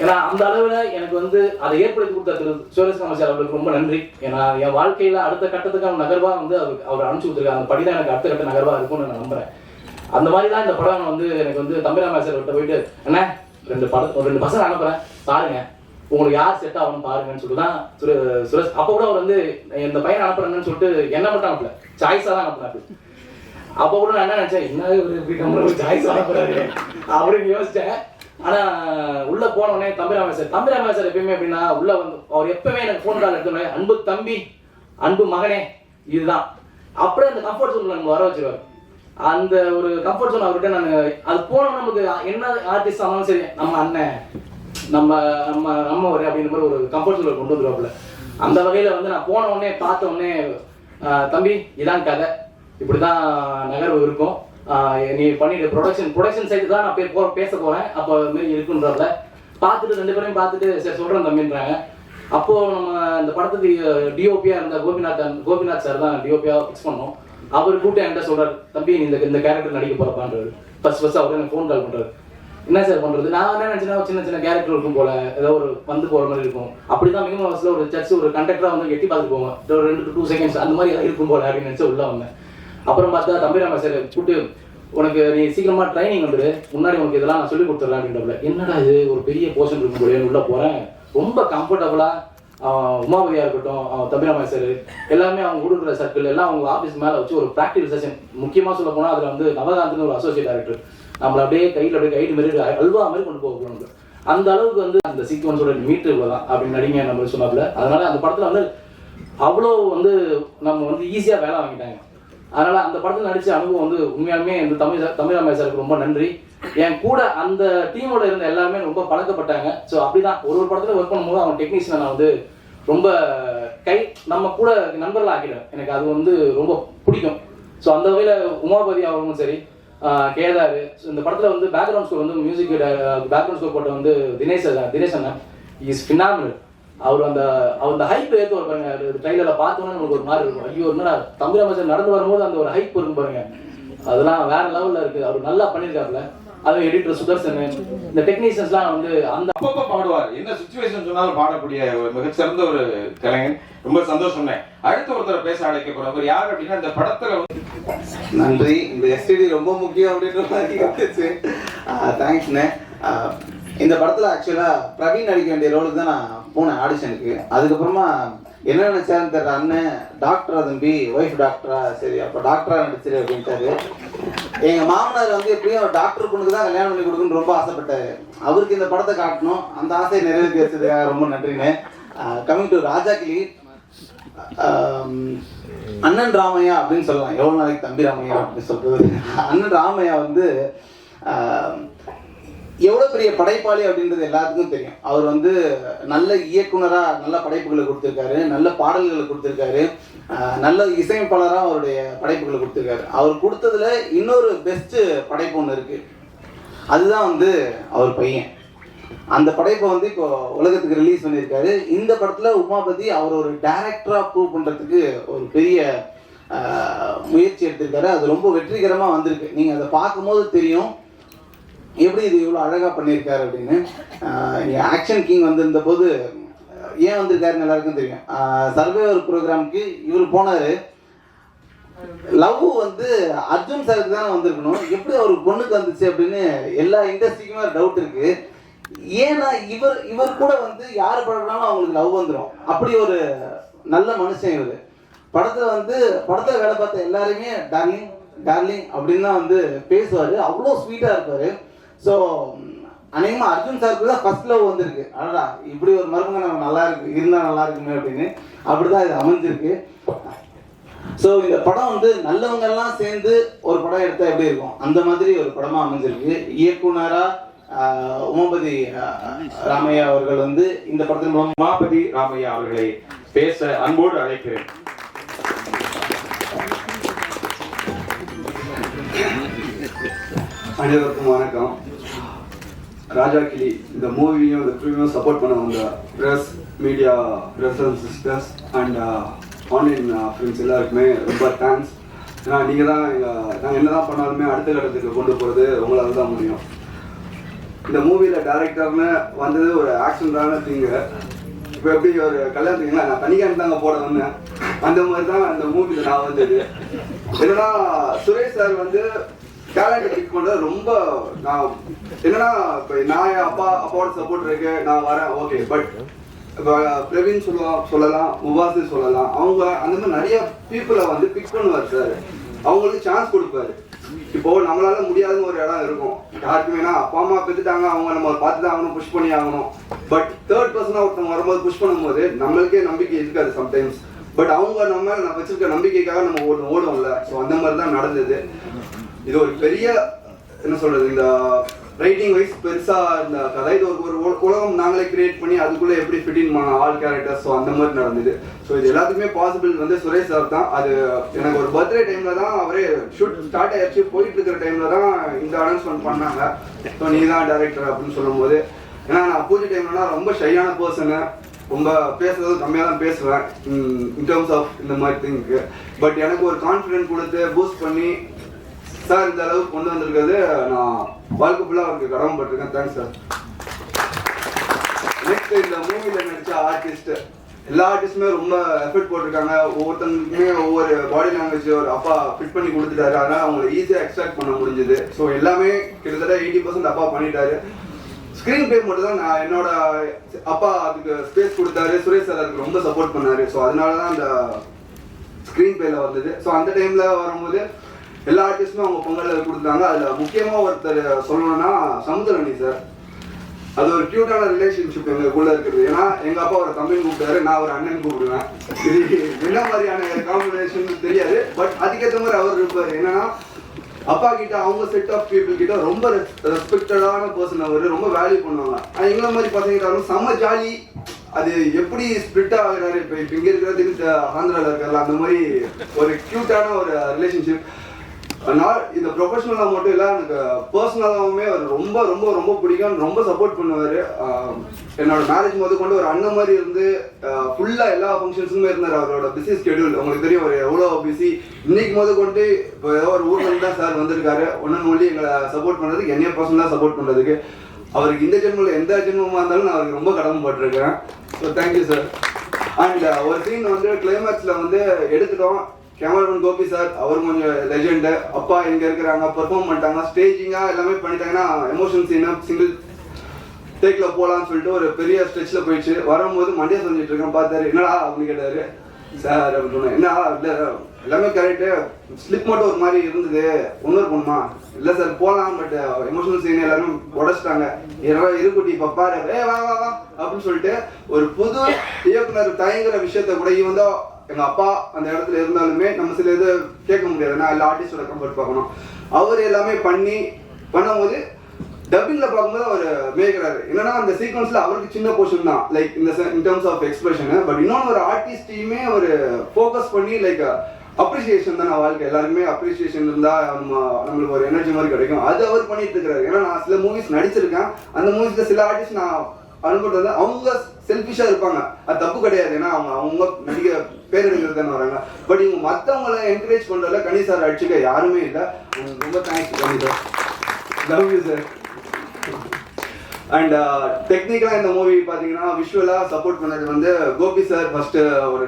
ஏன்னா அந்த அளவில் எனக்கு வந்து அதை ஏற்படுத்தி கொடுத்த திரு சுரேஷ் கமல் சார் அவர்களுக்கு ரொம்ப நன்றி. ஏன்னா என் வாழ்க்கையில் அடுத்த கட்டத்துக்கான நகர்வாக வந்து அவர் அனுப்பிச்சு கொடுத்துருக்காங்க. அந்த படிதான் எனக்கு அடுத்த கட்ட நகர்வாக இருக்கும்னு நான் நம்புறேன். அந்த மாதிரி தான் இந்த படம் வந்து எனக்கு வந்து தம்பிராம சார் கிட்ட போயிட்டு, என்ன 2 பசங்க அனுப்புறேன் பாருங்க, உங்களுக்கு யார் செட் ஆகணும் பாருங்கன்னு சொல்லிட்டு தான் சுரேஷ். அப்போ கூட அவர் வந்து இந்த பையனை அனுப்புறேன்னு சொல்லிட்டு என்ன மட்டும் அனுப்பல, சாய்ஸாக தான் அனுப்புறாரு. அப்போ கூட நான் என்ன நினைச்சேன், என்ன ஒரு சாய்ஸ் அனுப்புறாரு அப்படின்னு யோசிச்சேன். ஆனா உள்ள போனோடனே தம்பிராம சார் எப்பயுமே எப்படின்னா உள்ள வந்து அவர் எப்பவுமே எனக்கு ஃபோன் கால் எடுத்தோடனே அன்பு தம்பி, அன்பு மகனே, இதுதான் அப்படியே அந்த கம்ஃபர்ட் ஜோன்ல நம்ம வர வச்சிருவாரு. அந்த ஒரு கம்ஃபர்ட் ஜோன் அவர்கிட்ட நான் அது போனோம். நமக்கு என்ன ஆர்டிஸ்ட் ஆனாலும் சரி, நம்ம அண்ணன் நம்ம ஒரு அப்படின்ற மாதிரி ஒரு கம்ஃபர்ட் ஜோன்ல கொண்டு வந்துருவாப்புல. அந்த வகையில வந்து நான் போன உடனே பார்த்த உடனே, தம்பி இதான் கதை, இப்படிதான் நகர்வு இருக்கும், நீ பண்ணிட்டு ப்ரொடக்ஷன் சைடு தான் நான் பேச போறேன், அப்போ மாரி இருக்குன்றதுல பார்த்துட்டு 2 பேரையும் பார்த்துட்டு சரி சொல்றேன் தம்பின்றாங்க. அப்போ நம்ம இந்த படத்துக்கு டிஓபியா இருந்த கோபிநாத் சார் தான் டிஓபியா ஃபிக்ஸ் பண்ணோம். அவர் கூப்பிட்டு என்கிட்ட சொல்றாரு, தம்பி நீ இந்த கேரக்டர் நடிக்க போறப்பான்றாரு. ஃபர்ஸ்ட் அவர் எனக்கு ஃபோன் கால் பண்றாரு, என்ன சார் பண்றது, நான் என்ன நினைச்சேன்னா சின்ன கேரக்டர் இருக்கும் போல, ஏதோ ஒரு வந்து போற மாதிரி இருக்கும். அப்படிதான் மினிமம் ஹவுஸ்ல ஒரு சர்ச் ஒரு கண்டக்டரா வந்து எட்டி பார்த்து போவோம், 2 செகண்ட்ஸ் அந்த மாதிரி இருக்கும் போல அப்படின்னு நினைச்சு உள்ள வந்தேன். அப்புறம் பார்த்தா தம்பிராம சார் கூப்பிட்டு, உனக்கு நீ சீக்கிரமா ட்ரைனிங் வந்துடு, முன்னாடி உனக்கு இதெல்லாம் நான் சொல்லி கொடுத்துடலாம் அப்படின்றப்பல, என்னடா இது ஒரு பெரிய போர்ஷன் இருக்கும் போல உள்ள போறேன். ரொம்ப கம்ஃபர்டபுளா உமாபதியா இருக்கட்டும், தம்பிராம சார் எல்லாமே அவங்க கொடுக்குற சர்க்கிள் எல்லாம் அவங்க ஆஃபீஸ் மேலே வச்சு ஒரு ப்ராக்டிகல் செஷன். முக்கியமாக சொல்ல போனால் அதில் வந்து நவகாந்த்னு ஒரு அசோசியேட் டைரக்டர் நம்மளை அப்படியே கையில் அப்படியே கைடு மாரி அல்வா மாதிரி கொண்டு போகணும். அந்த அளவுக்கு வந்து அந்த சீக்வன்ஸோட மீட்டர் இவ்வளோதான் அப்படின்னு நடிங்க நம்ம சொன்னாப்புல. அதனால அந்த படத்தில் வந்து அவ்வளோ வந்து நம்ம வந்து ஈஸியாக வேலை வாங்கிட்டாங்க. அதனால அந்த படத்தில் நடிச்ச அனுபவம் வந்து உண்மையாலுமே இந்த தமிழாமை சாருக்கு ரொம்ப நன்றி. என் கூட அந்த டீமோட இருந்த எல்லாருமே ரொம்ப பழக்கப்பட்டாங்க. ஸோ அப்படிதான் ஒரு படத்துல ஒர்க் பண்ணும்போது அவன் டெக்னீஷியனை நான் வந்து ரொம்ப நம்ம கூட நண்பர்கள் ஆக்கிடுவேன். எனக்கு அது வந்து ரொம்ப பிடிக்கும். ஸோ அந்த வகையில் உமாபதி அவர்களும் சரி, கேதார், இந்த படத்துல வந்து பேக்ரவுண்ட் ஸ்கோர் வந்து மியூசிக் பேக்ரவுண்ட் ஸ்கோர் போட்ட வந்து தினேஷ் அண்ணன் இஸ் ஃபினாமினல். அவர் அந்த ஹைப் ஏற்று ஒரு பாருங்க, ட்ரைலர்ல பார்த்தோன்னா நமக்கு ஒரு மாதிரி இருக்கும், ஐயோ என்னடா தம்பிராம சார் நடந்து வரும்போது அந்த ஒரு ஹைப் இருக்கும் பாருங்க, அதெல்லாம் வேற லெவல்ல இருக்கு. அவர் நல்லா பண்ணியிருக்காருல. அதுவும் எடிட்டர் சுதர்சன், இந்த டெக்னீஷியன்ஸ்லாம் வந்து அந்த அப்பப்போ பாடுவார். என்ன சுச்சுவேஷன் சொன்னாலும் பாடக்கூடிய ஒரு மிகச்சிறந்த ஒரு கலைஞன். ரொம்ப சந்தோஷம். அடுத்த ஒருத்தரை பேச அழைக்க போறவர் யார் அப்படின்னா, இந்த படத்துல நன்றி. இந்த எஸ்டிடி ரொம்ப முக்கியம் அப்படின்ற மாதிரி இருந்துச்சு. தேங்க்ஸ்ண்ணே. இந்த படத்தில் ஆக்சுவலாக பிரவீன் நடிக்க வேண்டிய ரோலுக்கு தான் நான் போனேன் ஆடிஷனுக்கு. அதுக்கப்புறமா என்ன நினைச்சாருன்னு தெரியல, அண்ணன் டாக்டரா தம்பி, ஒய்ஃப் டாக்டரா, சரி அப்போ டாக்டரா நடிச்சிரு அப்படின்ட்டாரு. எங்கள் மாமனார் வந்து எப்படியும் ஒரு டாக்டர் பொண்ணுக்கு தான் கல்யாணம் பண்ணி கொடுக்குன்னு ரொம்ப ஆசைப்பட்டாரு. அவருக்கு இந்த படத்தை காட்டணும், அந்த ஆசையை நிறைவேற்றி வச்சதுக்காக ரொம்ப நன்றிண்ணே. கமிங் டு ராஜா கிளி, அண்ணன் ராமையா அப்படின்னு சொல்லலாம். எவ்வளோ நாளைக்கு தம்பி ராமையா அப்படின்னு சொல்றது. அண்ணன் ராமையா வந்து எவ்வளோ பெரிய படைப்பாளி அப்படின்றது எல்லாத்துக்கும் தெரியும். அவர் வந்து நல்ல இயக்குனராக நல்ல படைப்புகளை கொடுத்துருக்காரு, நல்ல பாடல்களை கொடுத்துருக்காரு, நல்ல இசையமைப்பாளராக அவருடைய படைப்புகளை கொடுத்துருக்காரு. அவர் கொடுத்ததுல இன்னொரு பெஸ்ட்டு படைப்பு ஒன்று இருக்குது, அதுதான் வந்து அவர் பையன். அந்த படைப்பை வந்து இப்போ உலகத்துக்கு ரிலீஸ் பண்ணியிருக்காரு. இந்த படத்தில் உமாபதி அவர் ஒரு டைரக்டராக ப்ரூவ் பண்ணுறதுக்கு ஒரு பெரிய முயற்சி எடுத்திருக்காரு. அது ரொம்ப வெற்றிகரமாக வந்திருக்கு. நீங்கள் அதை பார்க்கும்போது தெரியும் எப்படி இது இவ்வளோ அழகாக பண்ணியிருக்காரு அப்படின்னு. இங்கே ஆக்ஷன் கிங் வந்திருந்த போது ஏன் வந்திருக்காருன்னு எல்லாருக்கும் தெரியும். சர்வைவர் ப்ரோக்ராமுக்கு இவர் போனார். லவ் வந்து அர்ஜுன் சாருக்கு தான் வந்திருக்கணும், எப்படி அவருக்கு பொண்ணுக்கு வந்துச்சு அப்படின்னு எல்லா இண்டஸ்ட்ரிக்குமே டவுட் இருக்கு. ஏன்னா இவர் கூட வந்து யார் பழகினாலும் அவங்களுக்கு லவ் வந்துடும். அப்படி ஒரு நல்ல மனுஷன் இவர். படத்தில் வேலை பார்த்த எல்லாருமே டார்லிங் டார்லிங் அப்படின்னு தான் வந்து பேசுவார். அவ்வளோ ஸ்வீட்டாக இருப்பார். ஸோ அநேகமாக அர்ஜுன் சாருக்கு தான் ஃபர்ஸ்ட் லவ் வந்திருக்கு. அடடா இப்படி ஒரு மருமகன் நம்ம நல்லா இருக்கு இருந்தால் நல்லா இருக்குமே அப்படின்னு. அப்படி தான் இது அமைஞ்சிருக்கு. ஸோ இந்த படம் வந்து நல்லவங்கெல்லாம் சேர்ந்து ஒரு படம் எடுத்தால் எப்படி இருக்கும், அந்த மாதிரி ஒரு படமாக அமைஞ்சிருக்கு. இயக்குனராக உமாபதி ராமையா அவர்கள் வந்து இந்த படத்தின் உமாபதி ராமையா அவர்களை பேச அன்போடு அழைக்கிறேன். அனைவருக்கும் வணக்கம். ராஜா கிளி இந்த மூவியும் இந்த ஃபிலிமையும் சப்போர்ட் பண்ண வந்த press, media, brothers and sisters and online friends எல்லாருக்குமே ரொம்ப தேங்க்ஸ். ஏன்னா நீங்கள் தான் நாங்கள் என்ன தான் பண்ணாலுமே அடுத்த கட்டத்துக்கு கொண்டு போகிறது உங்களால் தான் முடியும். இந்த மூவியில் டேரக்டர்னு வந்தது ஒரு ஆக்ஷன்டான திங்கு. இப்போ எப்படி ஒரு கல்யாணத்துக்குங்களா நான் தனியாக தாங்க போட வந்தேன், அந்த மாதிரி தான் அந்த மூவியில் நான் வந்தது. என்னன்னா சுரேஷ் சார் வந்து டேலண்ட் பிக் பண்ணுறது ரொம்ப நான் என்னன்னா இப்போ நான் என் அப்பாவோட சப்போர்ட் இருக்கு, நான் வரேன் ஓகே. பட் இப்போ பிரவீன் சொல்லலாம், முபாசி சொல்லலாம், அவங்க அந்த மாதிரி நிறைய பீப்புளை வந்து பிக் பண்ணுவார் சார். அவங்களுக்கு சான்ஸ் கொடுப்பாரு. இப்போ நம்மளால முடியாதுன்னு ஒரு இடம் இருக்கும் யாருக்குமேனா, அப்பா அம்மா பெற்றுட்டாங்க, அவங்க நம்ம பார்த்து தான் ஆகணும், புஷ் பண்ணி ஆகணும். பட் தேர்ட் பர்சனாக ஒருத்தவங்க வரும்போது புஷ் பண்ணும்போது நம்மளுக்கே நம்பிக்கை இருக்காது சம்டைம்ஸ். பட் அவங்க நம்ம வச்சிருக்க நம்பிக்கைக்காக நம்ம ஓடும்ல. ஸோ அந்த மாதிரி தான் நடந்தது. இது ஒரு பெரிய என்ன சொல்றது, இந்த ரைட்டிங் வைஸ் பெருசா இந்த கதை இது ஒரு உலகம் நாங்களே கிரியேட் பண்ணி அதுக்குள்ள எப்படி ஃபிட்டின் பண்ண ஆல் கேரக்டர்ஸ். ஸோ அந்த மாதிரி நடந்தது. ஸோ இது எல்லாத்துக்குமே பாசிபிள் வந்து சுரேஷ் சார் தான். அது எனக்கு ஒரு பர்த்டே டைம்ல தான் அவரே ஷூட் ஸ்டார்ட் ஆயிடுச்சு, போயிட்டு இருக்கிற டைம்ல தான் இந்த அனௌன்ஸ்மெண்ட் பண்ணாங்க. ஸோ நீ தான் டைரக்டர் அப்படின்னு சொல்லும் போது, ஏன்னா நான் பூஜை டைம்லனா ரொம்ப ஷையான பர்சனு, ரொம்ப பேசுறது கம்மியாக தான் பேசுவேன் இன் டர்ம்ஸ் ஆஃப் இந்த மாதிரி திங்க்கு. பட் எனக்கு ஒரு கான்ஃபிடென்ட் கொடுத்து பூஸ்ட் பண்ணி சார் இந்த அளவுக்கு கொண்டு வந்திருக்கிறது நான் வாழ்க்கை ஃபுல்லாக அவருக்கு கடமைப்பட்டிருக்கேன். Thanks sir. நெக்ஸ்ட் இந்த மூவியில் நடித்த ஆர்டிஸ்ட் எல்லா ஆர்டிஸ்டுமே ரொம்ப எஃபர்ட் போட்டிருக்காங்க. ஒவ்வொருத்தங்களுக்குமே ஒவ்வொரு பாடி லாங்குவேஜ் ஒரு அப்பா ஃபிட் பண்ணி கொடுத்துட்டாரு. அதனால அவங்களை ஈஸியாக எக்ஸ்ட்ராக்ட் பண்ண முடிஞ்சுது. ஸோ எல்லாமே கிட்டத்தட்ட 80% அப்பா பண்ணிட்டாரு. ஸ்க்ரீன் பிளே மட்டும் தான் நான் என்னோட அப்பா அதுக்கு ஸ்பேஸ் கொடுத்தாரு. சுரேஷ் சார் அதுக்கு ரொம்ப சப்போர்ட் பண்ணாரு. ஸோ அதனால தான் அந்த ஸ்க்ரீன் பிளேல வந்தது. ஸோ அந்த டைம்ல வரும்போது எல்லா ஆர்டிஸ்டுமே அவங்க பொங்கல் கொடுத்தாங்க. அதில் முக்கியமாக ஒருத்தர் சொல்லணும்னா சமுத்திரணி சார். அது ஒரு கியூட்டான ரிலேஷன்ஷிப் எங்களுக்குள்ள இருக்குது. ஏன்னா எங்கள் அப்பா ஒரு தம்பின்னு கூப்பிட்டாரு, நான் ஒரு அண்ணன் கூப்பிடுவேன். இது என்ன மாதிரியான காம்பினேஷன் தெரியாது. பட் அதுக்கேற்ற மாதிரி அவர் இருப்பார். என்னன்னா அப்பா கிட்ட அவங்க செட் ஆஃப் பீப்புள் கிட்ட ரொம்ப ரெஸ்பெக்டடான பர்சன். அவர் ரொம்ப வேல்யூ பண்ணுவாங்க. எங்களை மாதிரி பசங்க செம்ம ஜாலி. அது எப்படி ஸ்பிரிட் ஆகுறாரு, இப்போ இங்கே இருக்கிறதுக்கு ஆந்திராவில் இருக்காரு, அந்த மாதிரி ஒரு கியூட்டான ஒரு ரிலேஷன்ஷிப். அதனால் இந்த ப்ரொஃபஷனலாக மட்டும் இல்லை, எனக்கு பர்சனலாகவுமே அவர் ரொம்ப ரொம்ப ரொம்ப பிடிக்கும். ரொம்ப சப்போர்ட் பண்ணுவார். என்னோட மேரேஜ் முதல் கொண்டு ஒரு அண்ணன் மாதிரி இருந்து ஃபுல்லாக எல்லா ஃபங்க்ஷன்ஸுமே இருந்தார். அவரோட பிஸி ஸ்கெடியூல் உங்களுக்கு தெரியும், அவர் எவ்வளோ பிஸி. இன்னைக்கு முதல் கொண்டு இப்போ ஏதோ ஒரு ஊர்ல தான் சார் வந்திருக்காரு. ஒன்று ஒன்லி எங்களை சப்போர்ட் பண்ணுறதுக்கு, என்னைய பர்சனலாக சப்போர்ட் பண்ணுறதுக்கு. அவருக்கு இந்த ஜென்மத்தில் எந்த ஜென்மமாக இருந்தாலும் நான் அவருக்கு ரொம்ப கடமைப்பட்டிருக்கேன். So thank you sir. அண்ட் ஒரு சீன் வந்து கிளைமேக்ஸில் வந்து எடுத்துட்டோம். கேமராமேன் கோபி சார், அவர் கொஞ்சம் லெஜெண்டு. அப்பா இங்கே இருக்கிறாங்க, பெர்ஃபார்ம் பண்ணிட்டாங்க, ஸ்டேஜிங்காக எல்லாமே பண்ணிட்டாங்கன்னா எமோஷன் சீனை சிங்கிள் டேக்கில் போகலான்னு சொல்லிட்டு ஒரு பெரிய ஸ்ட்ரெச்சில் போயிடுச்சு. வரும்போது மண்டியா சொல்லிட்டு இருக்கேன், பார்த்தாரு என்னடா அப்படின்னு கேட்டாரு. சார் அப்படின்னு என்ன இல்லை எல்லாமே கரெக்டு, ஸ்லிப் மட்டும் ஒரு மாதிரி இருந்தது, ஒன்று போகணுமா? இல்லை சார் போகலாம், பட் எமோஷனல் சீன் எல்லாரும் உடச்சிட்டாங்க, இருக்குட்டி இப்போ பாரு வா வா வா அப்படின்னு சொல்லிட்டு ஒரு புது இயக்குனர் தயங்குற விஷயத்த கூட வந்து எங்க அப்பா அந்த இடத்துல இருந்தாலுமே நம்ம சில இது கேட்க முடியாதுன்னா எல்லா ஆர்டிஸ்டோட கம்ஃபர்ட் பார்க்கணும். அவர் எல்லாமே பண்ணும்போது டப்பிங்ல பார்க்கும்போது அவர் மேய்க்கிறாரு. என்னன்னா அந்த சீக்வன்ஸ்ல அவருக்கு சின்ன போர்ஷன் தான், like in terms of expression. But இன்னொன்று ஒரு ஆர்டிஸ்டையுமே அவர் ஃபோக்கஸ் பண்ணி லைக் அப்ரிசியேஷன் தான் வாழ்க்கை, எல்லாருமே அப்ரிசியேஷன் இருந்தா நம்மளுக்கு ஒரு எனர்ஜி மாதிரி கிடைக்கும். அது அவர் பண்ணிட்டு இருக்கிறாரு. ஏன்னா நான் சில மூவிஸ் நடிச்சிருக்கேன், அந்த மூவிஸ்ல சில ஆர்டிஸ்ட் நான் அனுப்புறது அவங்க செல்ஃபிஷா இருப்பாங்க, அது தப்பு கிடையாது, ஏன்னா அவங்க நடிக பேர் எடுக்கிறது தானே வராங்க. பட் இவங்க மற்றவங்களை என்கரேஜ் பண்றதுல கணி சார் அடிச்சுக்க யாருமே இல்லை. ரொம்ப thanks Kani sir, love you sir. And டெக்னிக்கலாக இந்த மூவி பார்த்தீங்கன்னா விஷுவலாக சப்போர்ட் பண்ணது வந்து கோபி சார் ஃபர்ஸ்ட் ஒரு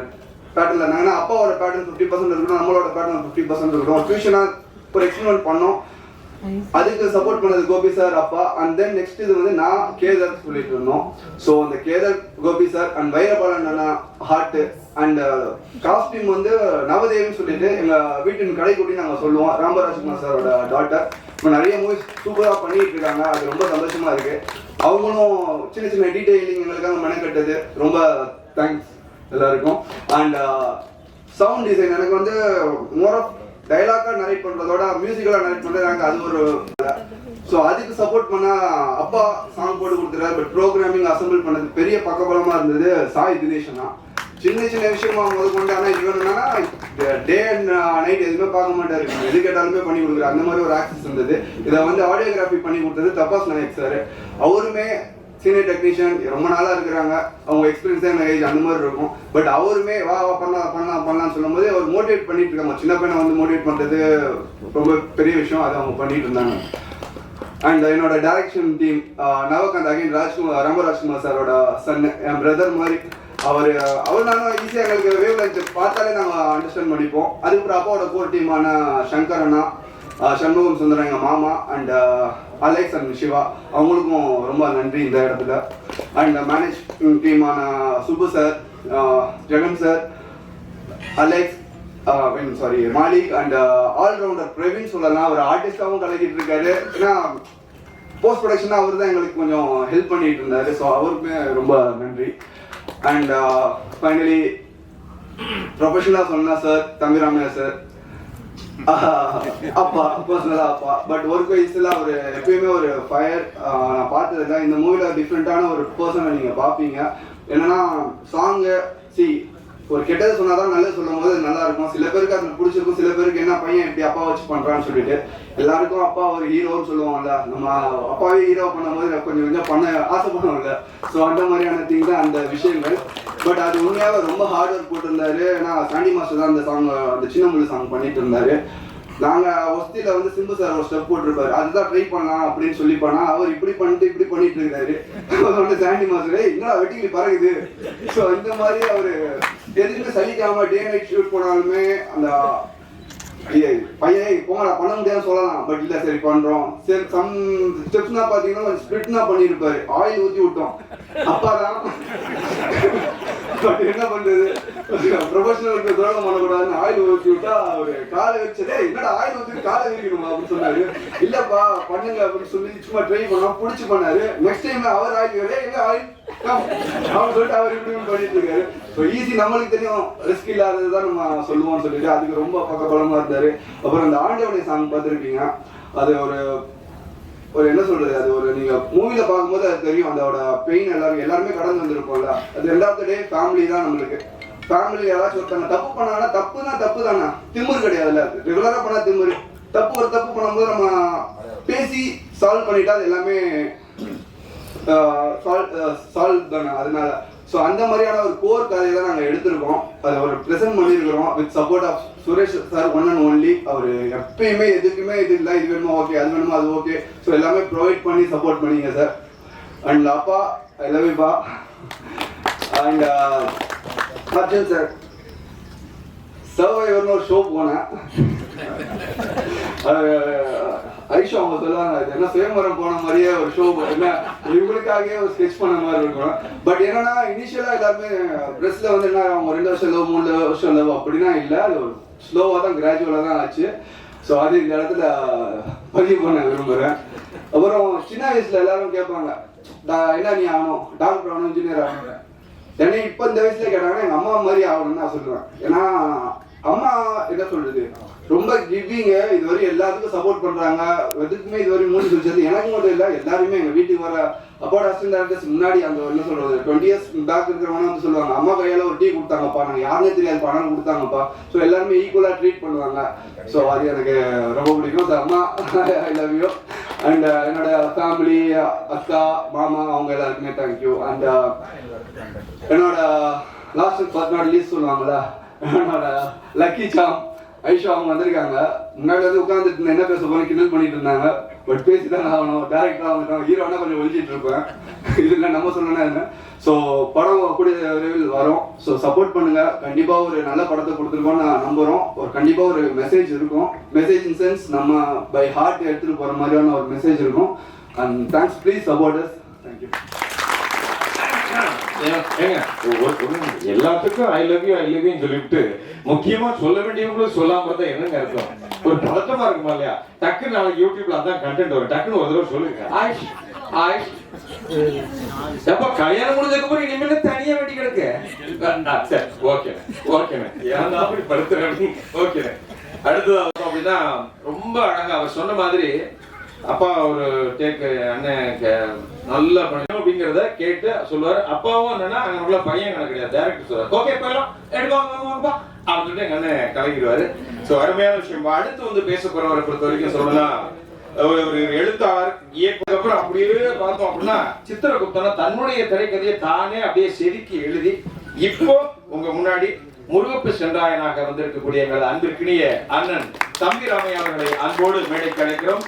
பேட்டர்ல இருந்தாங்கன்னா அப்பாவோட பேட்டர்ன் 50% இருக்கணும், நம்மளோட பேட்டர்ன் 50% இருக்கணும், ஃபியூஷனாக ஒரு எக்ஸ்பெரிமெண்ட் பண்ணோம். அதுக்கு சப்போர்ட் பண்ணது கோபி சார், அப்பா. அண்ட் தென் நெக்ஸ்ட் இது வந்து நான் கேதர் சொல்லிட்டு இருந்தோம். ஸோ அந்த கேதர் கோபி சார் அண்ட் வைரபாலன் அண்ணா ஹார்ட் அண்ட் காஸ்டியூம் வந்து நவதேவின்னு சொல்லிட்டு எங்கள் வீட்டின் கடைக்குட்டி நாங்கள் சொல்லுவோம், ராமராஜ்குமார் சாரோட டாட்டர். இப்போ நிறைய மூவிஸ் சூப்பராக பண்ணிட்டு இருக்காங்க, அது ரொம்ப சந்தோஷமா இருக்கு. அவங்களும் சின்ன சின்ன டீட்டெயிலிங் எங்களுக்காக மெனக்கட்டது, ரொம்ப தேங்க்ஸ் எல்லாருக்கும். அண்ட் சவுண்ட் டிசைன் எனக்கு வந்து மோர் ஆஃப் டைலாக்கா நரேட் பண்றதோட மியூசிக்கலா நரேட் பண்றாங்க, அது ஒரு. ஸோ அதுக்கு சப்போர்ட் பண்ணா அப்பா சாங் போட்டு கொடுத்துறாரு. பட் ப்ரோக்ராமிங் அசம்பிள் பண்ணது பெரிய பக்கபலமா இருந்தது சாய் தினேஷனா. சின்ன சின்ன விஷயமா முதல் கொண்டு, ஆனால் இவனா டே அண்ட் நைட் எதுவுமே பார்க்க மாட்டாரு, எது கேட்டாலுமே பண்ணி கொடுக்குறாரு. அந்த மாதிரி ஒரு ஆக்சஸ் இருந்தது. இதை வந்து ஆடியோகிராஃபி பண்ணி கொடுத்தது தபாஸ் நாயக் சார். அவருமே சீனியர் டெக்னீஷியன், ரொம்ப நாளாக இருக்கிறாங்க, அவங்க எக்ஸ்பீரியன்ஸே எனக்கு ஏஜ் அந்த மாதிரி இருக்கும். பட் அவருமே வா வா பண்ணலாம்னு சொல்லும் போது அவர் மோட்டிவேட் பண்ணிட்டு இருக்காங்க. சின்ன பையனை வந்து மோட்டிவேட் பண்ணுறது ரொம்ப பெரிய விஷயம், அதை அவங்க பண்ணிட்டு இருந்தாங்க. அண்ட் என்னோட டைரக்ஷன் டீம் நவகாந்த், அகைன் ராமராஜ்குமார் சாரோட சன், என் பிரதர் மாதிரி. அவர் நானும் ஈஸியாக எங்களுக்கு வேவ் லென்த் பார்த்தாலே நாங்கள் அண்டர்ஸ்டாண்ட் பண்ணிப்போம். அதுக்கப்புறம் அப்பாவோட கோர் டீமான சங்கர் அண்ணா, சண்முகம் சுந்தரம் எங்கள் மாமா, அண்ட் அலெக்ஸ் அண்ட் சிவா, அவங்களுக்கும் ரொம்ப நன்றி இந்த இடத்துல. அண்ட் மேனேஜ் டீமான Subbu sir, Jagan sir, Alex, Malik and allrounder Praveen சொல்லலாம். அவர் ஆர்டிஸ்டாகவும் கலக்கிட்டு இருக்காரு, ஏன்னா போஸ்ட் ப்ரொடக்ஷனாக அவர் தான் எங்களுக்கு கொஞ்சம் ஹெல்ப் பண்ணிட்டு இருந்தாரு. ஸோ அவருக்குமே ரொம்ப நன்றி. அண்ட் ஃபைனலி ப்ரொஃபஷனலாக சொன்னா சார் தம்பிராமையா சார், அப்பா பர்சனலா அப்பா. பட் ஒர்க் வைஸ்ல அவர் எப்பயுமே ஒரு ஃபயர். நான் பார்த்ததில்ல, இந்த மூவில டிஃப்ரெண்டான ஒரு பர்சனை நீங்க பார்ப்பீங்க. என்னன்னா சாங்கு ஒரு கெட்டது சொன்னாதான் நல்லது சொல்லும் போது நல்லா இருக்கும். சில பேருக்கு அது பிடிச்சிருக்கும், சில பேருக்கு என்ன பையன் இப்படி அப்பா வச்சு பண்றான்னு சொல்லிட்டு. எல்லாருக்கும் அப்பா ஒரு ஹீரோன்னு சொல்லுவாங்கல்ல, நம்ம அப்பாவே ஹீரோ பண்ணும்போது கொஞ்சம் கொஞ்சம் பண்ண ஆசைப்படுவோம்ல. ஸோ அந்த மாதிரியான திங் தான் அந்த விஷயங்கள். பட் அது உண்மையாக ரொம்ப ஹார்ட் ஒர்க் போட்டிருந்தாரு. ஏன்னா சாண்டி மாஸ்டர் தான் அந்த சாங், அந்த சின்ன முள்ளு சாங் பண்ணிட்டு இருந்தாரு. நாங்கள் ஒஸ்தியில் வந்து சிம்பு சார் ஒரு ஸ்டெப் போட்டிருப்பாரு, அதுதான் ட்ரை பண்ணலாம் அப்படின்னு சொல்லி பண்ணா அவர் இப்படி பண்ணிட்டு இருக்காரு. வந்து சாண்டி மாஸ்டர் என்னடா வெட்டிங்களி பறகுது. ஸோ இந்த மாதிரி அவர் எதுவுமே சலிக்காம டே நைட் ஷூட் போனாலுமே அந்த பையன் போங்கடா பண்ண முடியாது சொல்லலாம், பட் இல்லை சரி பண்றோம். சரி சம் ஸ்டெப்ஸ்னா பார்த்தீங்கன்னா ஸ்பிரிட்னா பண்ணியிருப்பாரு, ஆயில் ஊற்றி விட்டோம் அப்பாதான். பட் என்ன பண்றது, ப்ரொஃபஷனலுக்கு துரோகம் பண்ணக்கூடாதுன்னு ஆயில் ஊற்றி விட்டா அவரு காலை வச்சதே என்னடா ஆயில் ஊற்றி காலை வைக்கணுமா அப்படின்னு சொன்னாரு. இல்லப்பா பண்ணுங்க அப்படின்னு சொல்லி சும்மா ட்ரை பண்ணோம், பிடிச்சி பண்ணாரு. நெக்ஸ்ட் டைம் அவர் ஆயில் எங்க ஆயில் அவன் சொல்லிட்டு அவர் இப்படி பண்ணிட்டு இருக்காரு. ஸோ ஈஸி நம்மளுக்கு தெரியும், ரிஸ்க் இல்லாததுதான் நம்ம சொல்லுவோம்னு சொல்லிட்டு அதுக்கு ரொம்ப பக்கபலமா இருந்தாரு. அப்புறம் அந்த ஆண்டவனை சாங் பார்த்துருப்பீங்க, அது ஒரு என்ன சொல்றது, அது ஒரு நீங்க மூவில பார்க்கும்போது அது தெரியும், அதோட பெயின் எல்லாருமே கடந்து வந்திருப்போம்ல. அது end of the day family தான் நம்மளுக்கு. ஃபேமிலி யாராச்சும் ஒருத்தவங்க தப்பு பண்ணாங்கன்னா தப்பு தானே, திமிரு கிடையாதுல்ல. ரெகுலரா பண்ணா திமிரு, ஒரு தப்பு பண்ணும்போது நம்ம பேசி சால்வ் பண்ணிட்டா அது எல்லாமே சால்வ் தானே. அதனால ஸோ அந்த மாதிரியான ஒரு கோர் கதையை தான் நாங்கள் எடுத்திருக்கோம், அதை ஒரு ப்ரெசென்ட் பண்ணியிருக்கிறோம் with support of Suresh sir one and only. அவர் எப்பயுமே எதுக்குமே இது இல்லை, இது வேணுமா ஓகே, அது வேணுமா அது ஓகே. ஸோ எல்லாமே ப்ரொவைட் பண்ணி சப்போர்ட் பண்ணிங்க சார். அண்ட் அப்பா ஐ லவ் யூ பா. அண்ட் அர்ஜுன் சார், சர்வைவர்னு ஒரு ஷோ போனேன், ஐஷா அவங்க சொல்லுவாங்க இது என்ன சுயம்பரம் போன மாதிரியே ஒரு ஷோ என்ன இவங்களுக்காகவே ஒரு ஸ்கெட்ச் பண்ண மாதிரி இருக்கும். பட் என்னன்னா இனிஷியலா எல்லாருமே ப்ரெஸ்ல வந்து என்ன அவங்க 2 வருஷம் லவ் 3 வருஷம் லவ் அப்படின்னா இல்லை, அது ஒரு ஸ்லோவாக தான் கிராஜுவலாக தான் ஆச்சு. ஸோ அது இந்த இடத்துல பதிவு பண்ண விரும்புகிறேன். அப்புறம் சின்ன வயசுல எல்லாரும் கேட்பாங்க என்ன நீ ஆகணும், டாக்டர் ஆகணும், இன்ஜினியர் ஆகணும். என்னை இப்போ இந்த வயசுல கேட்டாங்கன்னா எங்கள் அம்மா மாதிரி ஆகணும்னு நான் சொல்லுவேன். ஏன்னா அம்மா என்ன சொல்றது ரொம்ப கிவிங்க, இதுவரை எல்லாத்துக்கும் சப்போர்ட் பண்றாங்க, எதுக்குமே இதுவரை மூடி வச்சது எனக்கு மட்டும் இல்லை, எல்லாருமே எங்க வீட்டுக்கு வர அப்போட அசிஸ்டன்ட் டைரக்டர்ஸ் முன்னாடி அந்த என்ன சொல்றது 20 years பேக் இருக்கிறவங்க வந்து சொல்லுவாங்க அம்மா கையால ஒரு டீ கொடுத்தாங்கப்பா, நாங்கள் யாருன்னே தெரியாது பணம் கொடுத்தாங்கப்பா. ஸோ எல்லாருமே ஈக்குவலா ட்ரீட் பண்ணுவாங்க. ஸோ அது எனக்கு ரொம்ப பிடிக்கும். அம்மா ஐ லவ் யூ. அண்ட் என்னோட ஃபேமிலி அக்கா மாமா அவங்க எல்லாருக்குமே தேங்க்யூ. அண்ட் என்னோட லாஸ்ட் பட் நாட் லீஸ்ட் சொல்லுவாங்களா என்னோட லக்கி சாம் ஐஷா அவங்க வந்திருக்காங்க. முன்னாடி வந்து உட்காந்துட்டு என்ன பேச போறேன் கிண்டல் பண்ணிட்டு இருந்தாங்க. பட் பேசிதான் ஆகணும், டேரக்டரா வந்துட்டோம். ஹீரோனா கொஞ்சம் ஒழிச்சிட்டு இருப்பேன், இதுல நம்ம சொல்லணும்னா என்ன. ஸோ படம் கூடிய விரைவில் வரும். ஸோ சப்போர்ட் பண்ணுங்க. கண்டிப்பா ஒரு நல்ல படத்தை கொடுத்துருக்கோம் நான் நம்புறோம். ஒரு கண்டிப்பா ஒரு மெசேஜ் இருக்கும். மெசேஜ் இன் சென்ஸ் நம்ம பை ஹார்ட் எடுத்துட்டு போற மாதிரியான ஒரு மெசேஜ் இருக்கும். And thanks, please support us. Thank you. எல்லாத்துக்கும் ஐ லவ் யூ சொல்லிவிட்டு முக்கியமா சொல்ல வேண்டியவங்களும் சொல்லாம தான் என்னங்க அர்த்தம்? ஒரு பதட்டமா இருக்குமா இல்லையா? டக்குன்னு நாளைக்கு யூடியூப்ல அதான் கண்டென்ட் வரும். டக்குன்னு ஒரு தடவை சொல்லுங்க ஆயிஷ் ஆயிஷ். எப்ப கல்யாணம் முடிஞ்சதுக்கு அப்புறம் இனிமேல் தனியா வேண்டி கிடக்கு. சரி ஓகே ஓகேண்ணே, ஏன் அப்படி படுத்துறேன். ஓகேண்ணே. அடுத்தது அப்படின்னா ரொம்ப அழகா அவர் சொன்ன மாதிரி அப்பா ஒரு டேக் அண்ணன் நல்லா பண்ணணும் அப்படிங்கிறத கேட்டு சொல்லுவாரு. அப்பாவும் என்னன்னா அங்க உள்ள பையன் கணக்கு கிடையாது, டைரக்டர் சொல்லுவாரு ஓகே போயிடலாம் எடுப்பாங்க அப்படின்னு சொல்லிட்டு எங்க அண்ணன் கலங்கிடுவாரு. ஸோ அருமையான விஷயம். அடுத்து வந்து பேச போறவரை பொறுத்த வரைக்கும் சொல்லலாம், ஒரு எழுத்தாளர் இயக்குனதுக்கு அப்புறம் அப்படியே பார்த்தோம் அப்படின்னா சித்திரகுப்தனா தன்னுடைய திரைக்கதையை தானே அப்படியே செதுக்கி எழுதி இப்போ உங்க முன்னாடி முருகப்பு சென்றாயனாக வந்திருக்கக்கூடிய எங்களது அன்பிற்கினிய அண்ணன் தம்பி ராமையா அவர்களை அன்போடு மேடைக்கு அழைக்கிறோம்.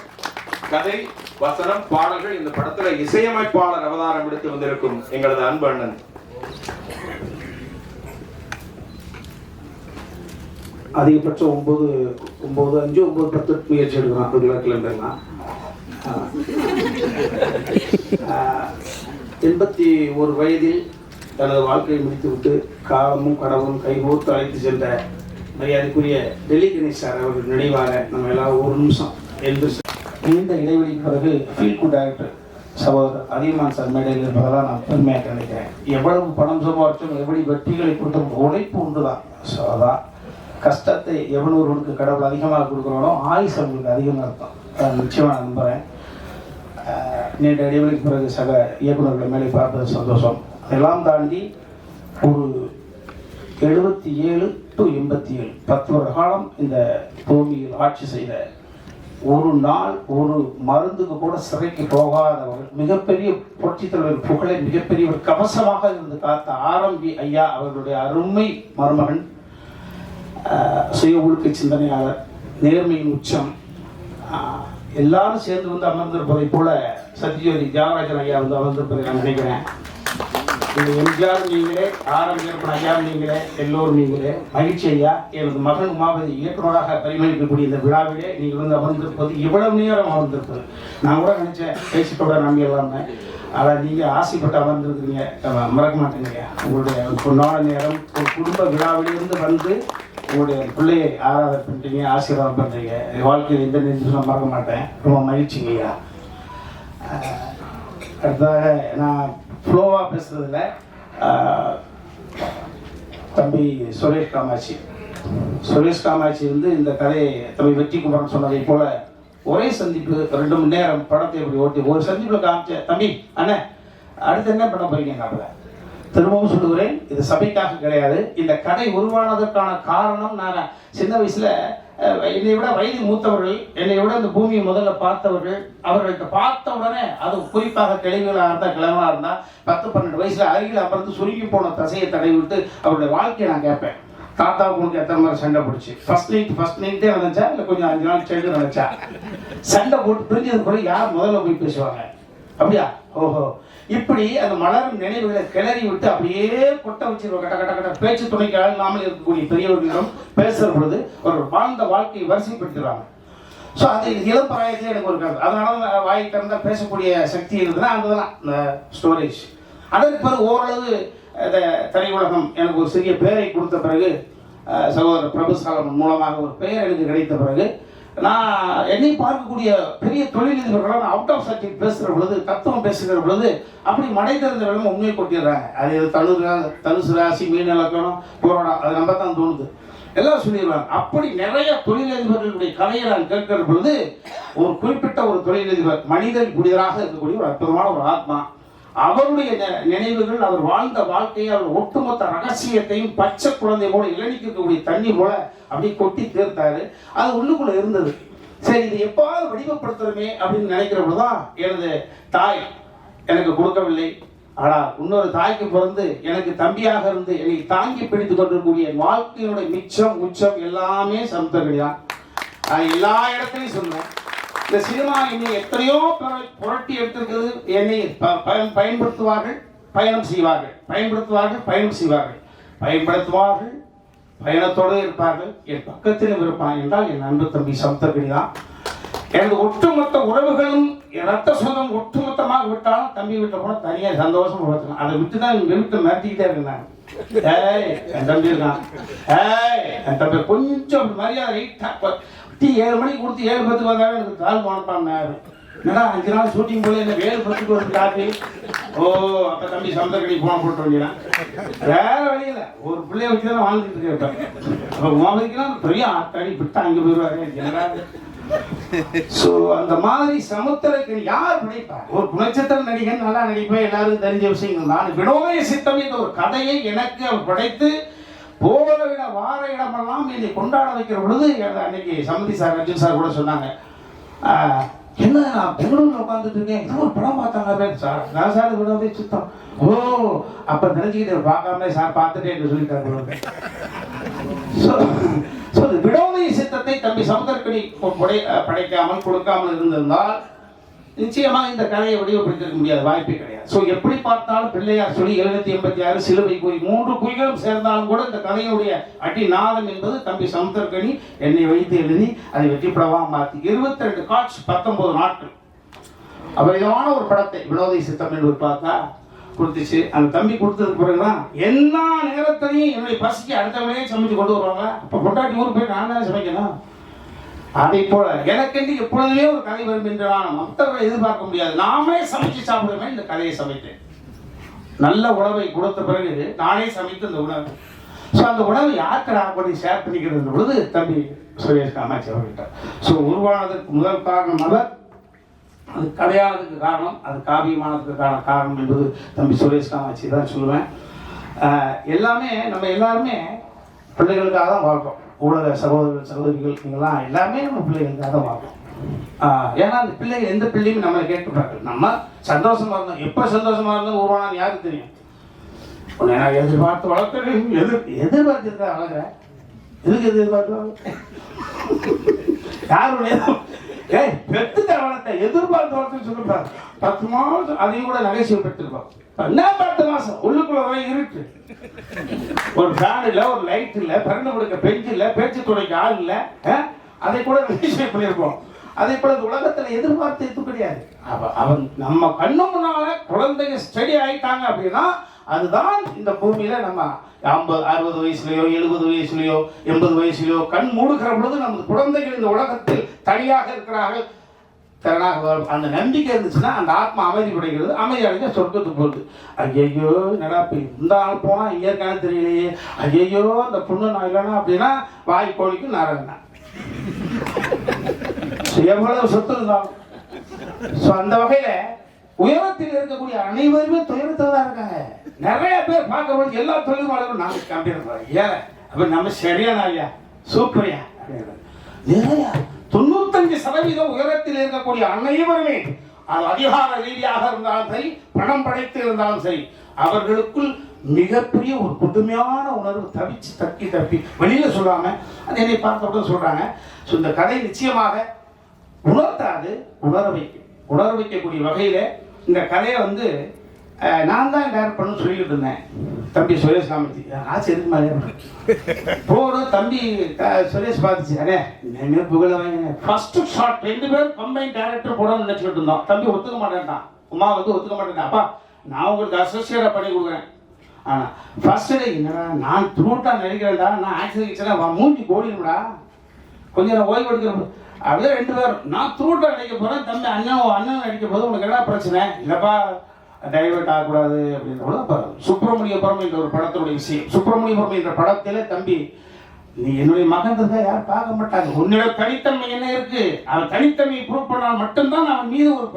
கதை வசனம் பாடல்கள் இந்த படத்துல இசையமைப்பாளர் அவதாரம் எடுத்து வந்திருக்கும் எங்களது அன்பு அண்ணன். அதிகபட்சம் 9, 5, 9, 10 முயற்சி எடுக்கிறான் ரெகுலர் கிளம்பெல்லாம். 81 வயதில் தனது வாழ்க்கையை முடித்துவிட்டு காலமும் கடவுளும் கைகோர்த்து அழைத்து சென்ற மரியாதைக்குரிய டெல்லி கணேஷ் சார் அவர்கள் நினைவாக நம்ம எல்லாரும் ஒரு நிமிஷம் எழுந்து நீண்ட இடைவெளிக்கு பிறகு ஃபீல் குட் டைரக்டர் சகோதரர் அதிகமான் சார் மேடையில் இருப்பதெல்லாம் நான் பெருமையாக நினைக்கிறேன். எவ்வளவு பணம் சம்பாதிச்சும் எப்படி வெற்றிகளை கொடுத்தும் உழைப்பு உண்டு தான். ஸோ அதான் கஷ்டத்தை எவன் ஒருவனுக்கு கடவுள் அதிகமாக கொடுக்குறானோ ஆயுசு அவங்களுக்கு அதிகமாக இருக்கும். நிச்சயமாக நான் நம்புகிறேன். நீண்ட இடைவெளிக்கு பிறகு சக இயக்குநர்களை மேலே பார்ப்பது சந்தோஷம். அதெல்லாம் தாண்டி ஒரு 77 to 87 10 வருட காலம் இந்த பூமியில் ஆட்சி செய்த ஒரு நாள் ஒரு மருந்துக்கு கூட சிறைக்கு போகாதவர்கள், மிகப்பெரிய புரட்சித் தலைவர் புகழை மிகப்பெரிய ஒரு கவசமாக இருந்து காத்த ஆரம்பி ஐயா அவர்களுடைய அருமை மருமகன், சுய ஒழுக்க சிந்தனையாளர், நேர்மையின் உச்சம், எல்லாரும் சேர்ந்து வந்து அமர்ந்திருப்பதை போல சத்யஜோதி தியாகராஜன் ஐயா வந்து அமர்ந்திருப்பதை நான் நினைக்கிறேன். எம்ஜிஆர் நீங்களே, ஆரம்பியர் ஐயா நீங்களே, எல்லோரும் நீங்களே. மகிழ்ச்சி ஐயா. எனது மகன் உமாபதி இயக்குநராக பரிமளிக்கக்கூடிய இந்த விழாவிலே நீங்கள் வந்து அமர்ந்திருப்பது, இவ்வளவு நேரம் அமர்ந்திருப்பது நான் கூட நினைச்சேன் பேசிட்டோட நம்பிடலாம்னு. ஆனால் நீங்கள் ஆசைப்பட்டு அமர்ந்திருக்கிறீங்க, மறக்க மாட்டேங்க. உங்களுடைய பொன்னான நேரம் ஒரு குடும்ப விழாவிலிருந்து வந்து உங்களுடைய பிள்ளையை ஆராதனை பண்ணுறீங்க, ஆசீர்வாதம் பண்ணுறீங்க. வாழ்க்கையில் எந்த நிமிஷம் மறக்க மாட்டேன். ரொம்ப மகிழ்ச்சிங்க ஐயா. அடுத்ததாக நான் ஃப்ளோவாக பேசுறதுல தம்பி சுரேஷ் காமாட்சி வந்து இந்த கதையை தம்பி வெற்றிக்குமரன் சொன்னதை போல ஒரே சந்திப்பு 2 மணி நேரம் படத்தை எப்படி ஓட்டி ஒரு சந்திப்பில் காமிச்சேன். தம்பி அண்ணன் அடுத்து என்ன பண்ண போறீங்க? நான் திரும்பவும் சொல்லுகிறேன், இது சபைக்காக கிடையாது. இந்த கதை உருவானதற்கான காரணம், நான் சின்ன வயசுல என்னை விட வயது மூத்தவர்கள், என்னை விட இந்த பூமியை முதல்ல பார்த்தவர்கள், அவர்களுக்கு பார்த்த உடனே, அது குறிப்பாக கிளைகளாக இருந்தால் கிழவனாக இருந்தால் 10-12 வயசுல அருகில் அமர்ந்து சுருங்கி போன தசையை தடை விட்டு அவருடைய வாழ்க்கையை நான் கேட்பேன். தாத்தாவுக்கு உனக்கு எத்தனை மாதிரி சண்டை பிடிச்சி ஃபர்ஸ்ட் நைட்டே நினைச்சா இல்லை கொஞ்சம் 5 நாள் சேர்ந்து நினைச்சா சண்டை போட்டு பிரிஞ்சது கூட யார் முதல்ல போய் பேசுவாங்க? அப்படியா? ஓஹோ. இப்படி அந்த மலரும் நினைவுகளை கிளறி விட்டு அப்படியே கொட்ட வச்சிருவோம். கட்ட பேச்சு துணைக்கு இல்லாமல் இருக்கக்கூடிய பெரியவர்களிடம் பேசுற பொழுது ஒரு வாழ்ந்த வாழ்க்கையை வரிசைப்படுத்துறாங்க. ஸோ அது இளம் பிராயத்தில் எனக்கு ஒரு கதை, அதனால வாய் திறந்தா பேசக்கூடிய சக்தி இருந்ததுன்னா அதுதான் இந்த ஸ்டோரேஜ். அதற்கு பிறகு ஓரளவு திரையுலகம் எனக்கு ஒரு சிறிய பெயரை கொடுத்த பிறகு, சகோதரர் பிரபுசாலம் மூலமாக ஒரு பெயர் எனக்கு கிடைத்த பிறகு, நான் என்னை பார்க்கக்கூடிய பெரிய தொழிலதிபர்களாக அவுட் ஆஃப் சப்ஜெக்ட் பேசுகிற பொழுது, தத்துவம் பேசுகிற பொழுது அப்படி மடை திறந்த விதம் உண்மையை கொட்டிடுறாங்க. அது தனுசு ராசி, மீன் இலக்கணம், போராடா, அது நம்ம தான் தோணுது, எல்லாம் சொல்லிடுவாங்க. அப்படி நிறைய தொழிலதிபர்களுடைய கதையை நான் கேட்கிற பொழுது, ஒரு குறிப்பிட்ட ஒரு தொழிலதிபர் மனிதன் புனிதராக இருக்கக்கூடிய ஒரு அற்புதமான ஒரு ஆத்மா, அவருடைய நினைவுகள், அவர் வாழ்ந்த வாழ்க்கையை, அவர் ஒட்டுமொத்த ரகசியத்தையும் பச்சை குழந்தை போல இளநிக்கு இருக்கக்கூடிய தண்ணி போல அப்படியே கொட்டி தீர்த்தாரு. அது உள்ளுக்குள்ள இருந்தது. சரி, இது எப்பாவது வடிவப்படுத்துறமே அப்படின்னு நினைக்கிற பொழுதுதான் எனது தாய் எனக்கு கொடுக்கவில்லை. ஆனால் இன்னொரு தாய்க்கு பிறந்து எனக்கு தம்பியாக இருந்து என்னை தாங்கி பிடித்துக் கொண்டிருக்கக்கூடிய வாழ்க்கையினுடைய மிச்சம் உச்சம் எல்லாமே சமுத்திரக்கனி தான். எல்லா இடத்துலையும் சொன்னேன். இந்த சினிமா என்னை எத்தனையோ புரட்டி எடுத்திருக்கிறது. என்னை பயன்படுத்துவார்கள், பயணம் செய்வார்கள், பயன்படுத்துவார்கள், பயணம் செய்வார்கள், பயன்படுத்துவார்கள், பயணத்தோடு இருப்பார்கள். என் பக்கத்திலும் இருப்பான் என்றால் என் அன்பு தம்பி சமுத்திரக்கனி தான். எனது ஒட்டுமொத்த உறவுகளும் ரத்த சொந்தம் ஒட்டுமொத்தமாக விட்டாலும் தம்பி வீட்டில் போனால் தனியாக சந்தோஷம் பார்த்துக்கலாம். அதை விட்டு தான் எங்கள் வீட்டை மிரட்டிக்கிட்டே இருக்கேன். ஏய் என் தம்பி இருக்கான், ஏய் என் தம்பி கொஞ்சம் மரியாதை ரைட்டாக 7 மணிக்கு கொடுத்து 7:10 வந்தாலும் எனக்கு கால் போனப்பான். என்னடா 5 நாள் ஷூட்டிங் போல என்ன 7:10 வந்து காப்பி. ஓ அப்போ தம்பி சமுத்திரக்கனி போன போட்டு வந்தீங்கன்னா வேற வழியில் ஒரு பிள்ளைய வச்சு தானே வாழ்ந்துட்டு இருக்கேன். அப்போ உமாவதிக்கெல்லாம் பெரிய ஆட்டாடி விட்டா அங்கே போயிடுவாரு. என்னடா ஸோ அந்த மாதிரி சமுத்திரக்கனி யார் நடிப்பார்? ஒரு குணச்சித்திர நடிகன் நல்லா நடிப்பேன், எல்லாருக்கும் தெரிஞ்ச விஷயங்கள் தான். வினோதய சித்தம் என்ற ஒரு கதையை எனக்கு அவர் படைத்து போகிற விட வார இடமெல்லாம் என்னை கொண்டாட வைக்கிற பொழுது அன்னைக்கு சம்மதி சார், அர்ஜுன் சார் கூட சொன்னாங்க, என்ன நான் பெங்களூர்ல உட்காந்துட்டு இருக்கேன், இது ஒரு படம் பார்த்தாங்க சார். நான் சார் வினோதய சித்தம், ஓ அப்ப தெரிஞ்சுக்கிட்டு பார்க்காம சார் பார்த்துட்டே என்று சொல்லிட்டாங்க. வினோதய சித்தத்தை தம்பி சமுத்திரக்கனி படைக்காமல் கொடுக்காமல் இருந்திருந்தால் நிச்சயமாக இந்த கதையை வடிவப்படுத்திருக்க முடியாத வாய்ப்பே கிடையாது. ஸோ எப்படி பார்த்தாலும் பிள்ளையார் சொல்லி 786 சிலுவை குறி 3 குறிகளும் சேர்ந்தாலும் கூட இந்த கதையுடைய அடிநாதம் என்பது தம்பி சமுத்திரக்கனி என்னை வைத்து எழுதி அதை வெற்றிப்படமாக மாற்றி 22 காட்சி 19 நாட்கள் அபரிதமான ஒரு படத்தை வினோதய சித்தம் என்று பார்த்தா கொடுத்துச்சு. அந்த தம்பி கொடுத்ததுக்கு பிறகுதான் எல்லா நேரத்திலையும் என்னுடைய பசிக்கு அடுத்தவங்களே சமைச்சு கொண்டு வருவாங்க. அப்போ கொண்டாட்டி ஊருக்கு போய் நான் தானே சமைக்கணும். அதை போல எனக்கென்று எப்பொழுதுமே ஒரு கதை வரும் என்று நான் மற்றவர்களை எதிர்பார்க்க முடியாது. நாமே சமைச்சு சாப்பிடுவேன். இந்த கதையை சமைத்தேன். நல்ல உணவை கொடுத்த பிறகு நானே சமைத்து அந்த உணவு. ஸோ அந்த உணவை யாருக்கடா பண்ணி ஷேர் பண்ணிக்கிறது பொழுது தம்பி சுரேஷ் காமாட்சி அவர்கிட்ட. ஸோ உருவானதற்கு முதல் காரணம் அவர், அது கதையானதுக்கு காரணம், அது காவியமானதுக்கான காரணம் என்பது தம்பி சுரேஷ் காமாட்சி தான் சொல்லுவேன். எல்லாமே நம்ம எல்லாருமே பிள்ளைகளுக்காக தான் வாழ்றோம். ஊடக சகோதரர்கள் சகோதரிகள் நீங்களாம் எல்லாமே நம்ம பிள்ளைகளுக்காக தான் வாழ்றோம். ஏன்னா அந்த பிள்ளைகள் எந்த பிள்ளையும் நம்மளை கேட்டுப்பாங்க. நம்ம சந்தோஷமா இருந்தோம், எப்போ சந்தோஷமா இருந்தோம் உருவானு யாருக்கு தெரியும்? நான் எதிர்பார்த்து வளர்க்குறேன், எதிர்பார்த்துருக்கா வளர்க்குறேன், எதுக்கு எதிர்பார்த்து யாருடைய ஏய் பெத்துட்ட வளர்த்த எதிர்பார்த்து வளர்த்துன்னு சொல்லிருப்பாரு. 10 மாதம் அதையும் கூட நகைச்சுவை பெற்றிருப்போம். என்ன 10 மாசம் உள்ளுக்குள்ள வரை இருட்டு, ஒரு ஃபேன் இல்லை, ஒரு லைட் இல்லை, பிறந்து கொடுக்க பெஞ்ச் இல்லை, பேச்சு துணைக்கு ஆள் இல்லை, அதை கூட நகைச்சுவை பண்ணியிருப்போம். அதே போல உலகத்துல எதிர்பார்த்து எதுவும் கிடையாது. அவன் நம்ம கண்ணு முன்னால குழந்தைங்க ஸ்டடி ஆயிட்டாங்க அப்படின்னா அதுதான் இந்த பூமியில நம்ம 50 60 வயசுலயோ 70 வயசுலயோ 80 வயசுலயோ கண் மூடுகிற பொழுது நமது குழந்தைகள் இந்த உலகத்தில் தனியாக இருக்கிறார்கள், திறனாக அந்த நம்பிக்கை இருந்துச்சுன்னா அந்த ஆத்மா அமைதி படைக்கிறது. அமைதி அடைஞ்ச சொர்க்கத்துக்கு போகுது. ஐயையோ என்னடா இந்த ஆள் போனா இங்க இருக்கான்னு தெரியலையே, ஐயையோ அந்த பொண்ணு நான் இல்லைன்னா அப்படின்னா வாய் கோழிக்கும் நாராயணா எவ்வளவு சொத்து இருந்தாலும். அந்த வகையில உயரத்தில் இருக்கக்கூடிய அனைவருமே துயரத்தில் தான் இருக்காங்க. நிறைய பேர் பார்க்கறது எல்லா தொழிலாளர்களும் நாங்கள் கம்பேர் ஏன் அப்ப நம்ம சரியான ஐயா சூப்பரியா நிறைய 95% உயரத்தில் இருக்கக்கூடிய அனைவருமே அது அதிகார ரீதியாக இருந்தாலும் சரி, பணம் படைத்து இருந்தாலும் சரி, அவர்களுக்குள் மிகப்பெரிய ஒரு புதுமையான உணர்வு தவிச்சு தப்பி வெளியில சொல்லாம அது என்னை பார்த்தவங்க சொல்றாங்க. இந்த கதை நிச்சயமாக உணர்த்தாது, உணர வைக்கக்கூடிய வகையில இந்த கதையை நான் தான் டேரக்ட் பண்ணு சொல்லிக்கிட்டு இருந்தேன். தம்பி சுரேஷ் காமத்தி ஆச்சு இருக்குமா போடும். தம்பி சுரேஷ் பார்த்துச்சு, அடே என்ன புகழ வாங்க ஃபர்ஸ்ட் ஷாட் 2 பேரும் கம்பைன் டேரக்டர் போடணும்னு நினச்சிக்கிட்டு இருந்தோம். தம்பி ஒத்துக்க மாட்டேன்ட்டான், உமா வந்து ஒத்துக்க மாட்டேன்ட்டான். அப்பா நான் உங்களுக்கு அசோசியேட்டாக பண்ணி கொடுக்குறேன். ஆனால் ஃபர்ஸ்ட் டே என்னடா நான் த்ரூட்டாக நடிக்கிறேன்டா, நான் ஆக்சிடென்ட் கிச்சனா மூஞ்சி கோடிடும்டா, கொஞ்சம் நான் ஓய்வு எடுக்கிறேன். அப்படியே 2 பேரும் நான் த்ரூட்டாக நடிக்க போகிறேன், தம்பி அண்ணன் நடிக்க போது உனக்கு என்ன பிரச்சனை இல்லைப்பா, டைவர்ட் ஆகக்கூடாது அப்படின்ற சுப்பிரமணியபுரம் என்ற ஒரு படத்தினுடைய விஷயம். சுப்பிரமணியபுரம் என்ற படத்திலே தம்பி நீ என்னுடைய மகன் தான் யாரும் பார்க்க மாட்டாங்க, உன்னோட தனித்தன்மை என்ன இருக்கு, அவன் தனித்தன்மையை ப்ரூவ் பண்ணால் மட்டும்தான் அவன் மீது ஒரு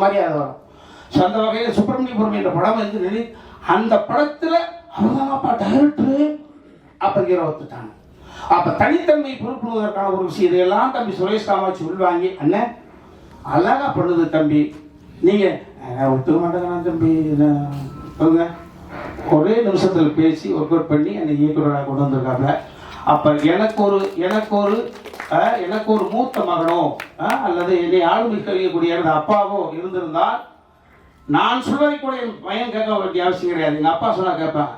மரியாதை வரும். ஸோ அந்த வகையில் சுப்பிரமணியபுரம் என்ற படம் வந்து அந்த படத்தில் அவன்தான்ப்பா டைரக்டரு, அப்போ ஹீரோ ஒத்துட்டாங்க. அப்போ தனித்தன்மையை ப்ரூவ் பண்ணுவதற்கான ஒரு விஷயம் இதையெல்லாம் தம்பி சுரேஷ் காமாட்சி உள்வாங்கி அண்ணன் அழகா பண்ணுது தம்பி, நீங்கள் ஒத்துக்க மாட்டேங்கிறா தம்பி சொல்லுங்க, ஒரே நிமிஷத்தில் பேசி ஒர்க் அவுட் பண்ணி அந்த இயக்குநராக கொண்டு வந்திருக்காங்க. அப்போ எனக்கு ஒரு மூத்த மகனோ அல்லது என்னை ஆளுமை கழிக்கக்கூடிய அப்பாவோ இருந்திருந்தால் நான் சொல்வதை கூட என் பையன் கேட்க வேண்டிய அவசியம் கிடையாது, எங்கள் அப்பா சொன்னால் கேட்பேன்.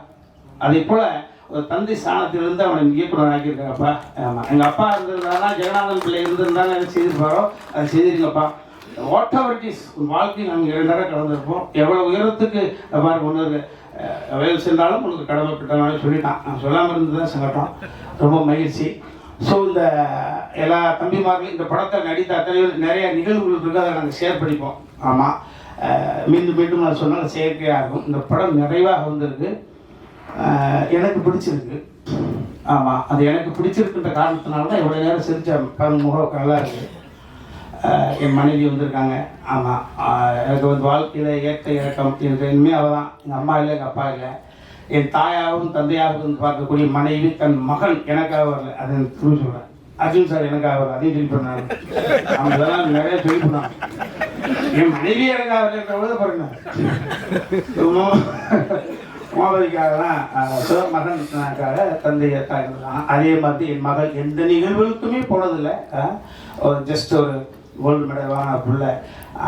அதே போல் ஒரு தந்தை ஸ்தானத்திலிருந்து அவனை இயக்குனர் ஆக்கியிருக்காங்கப்பா. ஆமாம், எங்கள் அப்பா இருந்திருந்தானா ஜெகநாதன் பிள்ளை இருந்திருந்தாலும் என்ன செய்திருப்பாரோ அதை செய்திருங்கப்பா. வாட் எவர் இட் இஸ், வாழ்க்கையில் நாங்கள் 2 நேரம் கலந்துருப்போம். எவ்வளோ உயரத்துக்கு பாருங்க ஒன்று வயல் சென்றாலும் உனக்கு கடமைப்பட்டவனே சொல்லிட்டான். நான் சொல்லாமல் இருந்தது தான் சங்கடம், ரொம்ப மகிழ்ச்சி. ஸோ இந்த எல்லா தம்பிமார்களும் இந்த படத்தை நடித்த அத்தனை நிறைய நிகழ்வுகள் இருக்குது, அதை நாங்கள் ஷேர் பண்ணிப்போம். ஆமாம், மீண்டும் மீண்டும் நான் சொன்னால் செயற்கையாகும். இந்த படம் நிறைவாக வந்திருக்கு, எனக்கு பிடிச்சிருக்கு. ஆமாம், அது எனக்கு பிடிச்சிருக்குன்ற காரணத்தினால தான் இவ்வளோ நேரம் சிரிச்ச முகம் நல்லா இருக்குது. என் மனைவி வந்திருக்காங்க. ஆமாம், எனக்கு வந்து வாழ்க்கையில் ஏற்ற இறக்கம் என்று இனிமேல் அவள் தான். எங்கள் அம்மா இல்லை, எங்கள் அப்பா இல்லை. என் தாயாகவும் தந்தையாகவும் பார்க்கக்கூடிய மனைவி தன் மகன் எனக்காக வரல, அது எனக்கு சொல்லி சொல்கிறேன். அர்ஜுன் சார் எனக்காக வரல, அதையும் சொல்லி பண்ணாரு. அவங்க இதெல்லாம் நிறைய சொல்லி பண்ணாங்க. என் மனைவி எனக்காக வரல பாருங்க, மோதலிக்காக தான் மகனுக்காக தந்தையை தாய்தான். அதே மாதிரி என் மகள் எந்த நிகழ்வுகளுக்குமே போனதில்லை, ஜஸ்ட் ஒரு கோல்டு மெடல் வாங்கின பிள்ளை.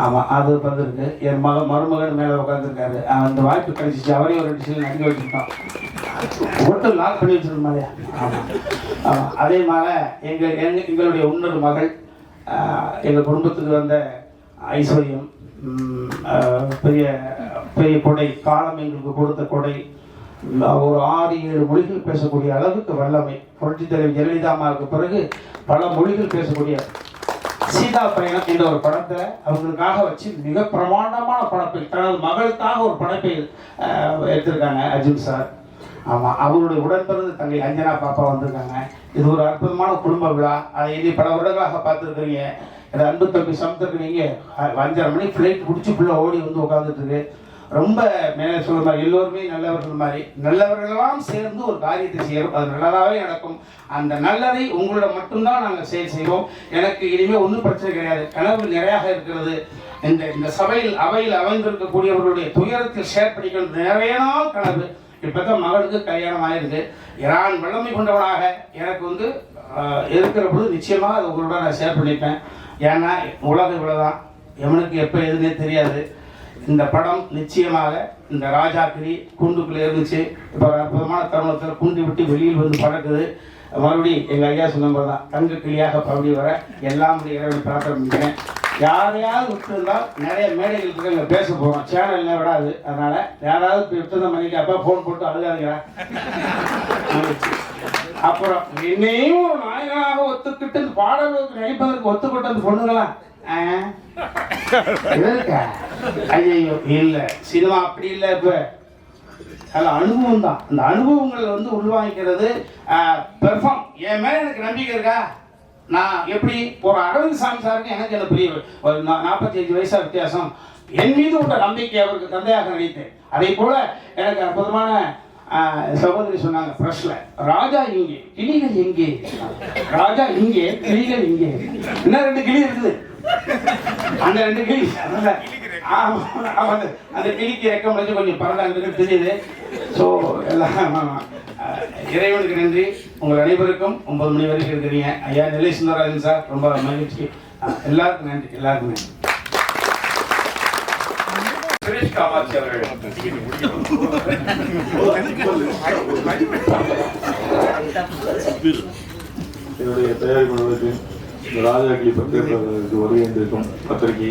ஆமாம், அது வந்திருக்கு. என் மருமகன் மேலே உட்காந்துருக்காரு, அந்த வாய்ப்பு கிடைச்சிச்சு, அவரையும் ஒரு 2 சீன் நடிக்க வச்சுருக்கோம், ஹோட்டல் லாக் பண்ணி வச்சிருந்தாலே. ஆமாம் ஆமாம், அதே மாதிரி எங்களுடைய இன்னொரு மகள், எங்கள் குடும்பத்துக்கு வந்த ஐஸ்வர்யம், பெரிய பெரிய கொடை, காலம் எங்களுக்கு கொடுத்த கொடை, ஒரு 6-7 மொழிகள் பேசக்கூடிய அளவுக்கு வல்லமை. புரட்சி தலைவர் ஜெயலலிதாமாவுக்கு பிறகு பல மொழிகள் பேசக்கூடிய சீதா பயணம் என்ற ஒரு படத்தை அவங்களுக்காக வச்சு மிக பிரமாண்டமான படைப்பை, தனது மகளுக்காக ஒரு படைப்பை எடுத்திருக்காங்க அர்ஜுன் சார். ஆமாம், அவங்களுடைய உடன்பிறந்த தங்கை அஞ்சனா பாப்பா வந்திருக்காங்க. இது ஒரு அற்புதமான குடும்ப விழா, அதை இனி பல வருடங்களாக பார்த்துருக்குறீங்க. இந்த அன்பு தம்பி சமத்துக்கு நீங்கள் 5:30 மணிக்கு ஃப்ளைட் பிடிச்சி ஃபுல்லா ஓடி வந்து உட்காந்துட்டு இருக்கு. ரொம்ப மேலே சொல்ற மாதிரி எல்லோருமே நல்லவர்கள் மாதிரி, நல்லவர்களெல்லாம் சேர்ந்து ஒரு காரியத்தை செய்யறோம், அது நல்லதாகவே நடக்கும். அந்த நல்லதை உங்களோட மட்டும்தான் நாங்கள் செய்வோம். எனக்கு இனிமேல் ஒன்றும் பிரச்சனை கிடையாது, கனவு நிறையாக இருக்கிறது. இந்த அவையில் அமைந்திருக்கக்கூடியவர்களுடைய துயரத்தில் ஷேர் பண்ணிக்கிறது நிறைய நாள் கனவு. இப்போதான் மகளுக்கு கல்யாணம் ஆயிருக்கு. நான் வல்லமை கொண்டவனாக எனக்கு வந்து இருக்கிற பொழுது நிச்சயமாக அதை உங்களோட நான் ஷேர் பண்ணிப்பேன். ஏன்னா உலகம் இவ்வளோதான், எவனுக்கு எப்போ எதுன்னே தெரியாது. இந்த படம் நிச்சயமாக இந்த ராஜாக்கிளி கூண்டுக்குள்ளே இருந்துச்சு, இப்போ ஒரு அற்புதமான தருணத்தில் கூண்டு விட்டு வெளியில் வந்து பறக்குது. மறுபடியும் எங்கள் ஐயா சொன்ன மாதிரி தான் தங்க கிளியாக பகுதி வர எல்லாம் இறைவன் பிரார்த்தனை பண்ணிக்கிறேன். யாரையாவது விட்டுருந்தால் நிறைய மேடைகளுக்கு இங்கே பேச போகிறோம், சேனல்ல விடாது. அதனால யாராவது இப்போ விட்டுருந்த மணிக்கு அப்பா ஃபோன் போட்டு அழுகாதீங்க. அப்புறம் என்னையும் ஒரு நாயகனாக ஒத்துக்கிட்டு பாடல்களுக்கு நடிப்பதற்கு ஒத்துக்கிட்டு அந்த பொண்ணுங்களா ஐயோ இல்லை, சினிமா அப்படி இல்லை. இப்போ அதில் அனுபவம் தான், அந்த அனுபவங்களை வந்து உள்வாங்கிக்கிறது. பெர்ஃபார்ம் என் மேலே எனக்கு நம்பிக்கை இருக்கா? நான் எப்படி ஒரு அரவிந்த் சாமி சாருக்கு எனக்கு என்ன பெரிய ஒரு 45 வயசா வித்தியாசம், என் மீது உள்ள நம்பிக்கை அவருக்கு தந்தையாக நினைத்தேன். அதே போல எனக்கு அற்புதமான சகோதரி சொன்னாங்க பிரஷ்ல, ராஜா இங்கே கிளிகள் எங்கே, ராஜா இங்கே கிளிகள் இங்கே, இன்னும் 2 கிளி இருக்குது. அந்த 2 கிளி அந்த கிளிக்கு ரெக்கம் வச்சு கொஞ்சம் பரவாயில்ல தெரியுது. ஸோ எல்லாம் இறைவனுக்கு நன்றி. உங்கள் அனைவருக்கும் 9 மணி வரைக்கும் இருக்கிறீங்க. ஐயா நெல்லை சுந்தரராஜன் சார் ரொம்ப மகிழ்ச்சி. எல்லாருக்கும் நன்றி, எல்லாருக்கும் நன்றி. சுரேஷ் காமாட்சி அவர்கள். என்னுடைய தயாரிப்பாளருக்கு இந்த ராஜாக்களி பத்திரிகையாளர்களுக்கு வருகின்றிருக்கும் பத்திரிகை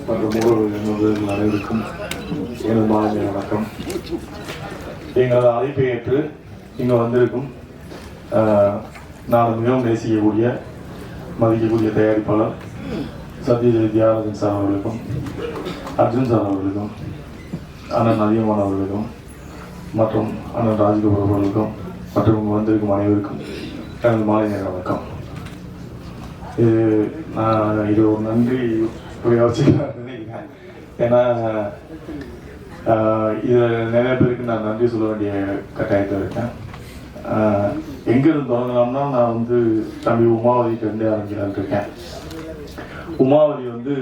மற்றும் முகவர்கள் அனைவருக்கும் எனது மாலை வணக்கம். எங்களது அழைப்பை ஏற்று இங்கே வந்திருக்கும் நான் மிகவும் நேசிக்கக்கூடிய மதிக்கக்கூடிய தயாரிப்பாளர் சத்யஜித் தியாகராஜன் சார் அவர்களுக்கும் அர்ஜுன் சார் அவர்களுக்கும் அண்ணன் அதிகமான் அவர்களுக்கும் மற்றும் அண்ணன் ராஜ்கபூர் அவர்களுக்கும் மற்றும் இங்கே வந்திருக்கும் அனைவருக்கும் எனது மாலை நேர வணக்கம். இது ஒரு நன்றி புரிய வச்சுக்கலாம் நினைக்கிறேன். ஏன்னா இதில் நிறைய பேருக்கு நான் நன்றி சொல்ல வேண்டிய கட்டாயத்தில் இருக்கேன். எங்கேருந்து தொடங்கலாம்னா நான் வந்து தம்பி உமாவதிக்கிட்டே ஆரம்பிக்கலான் இருக்கேன். உமாவதி வந்து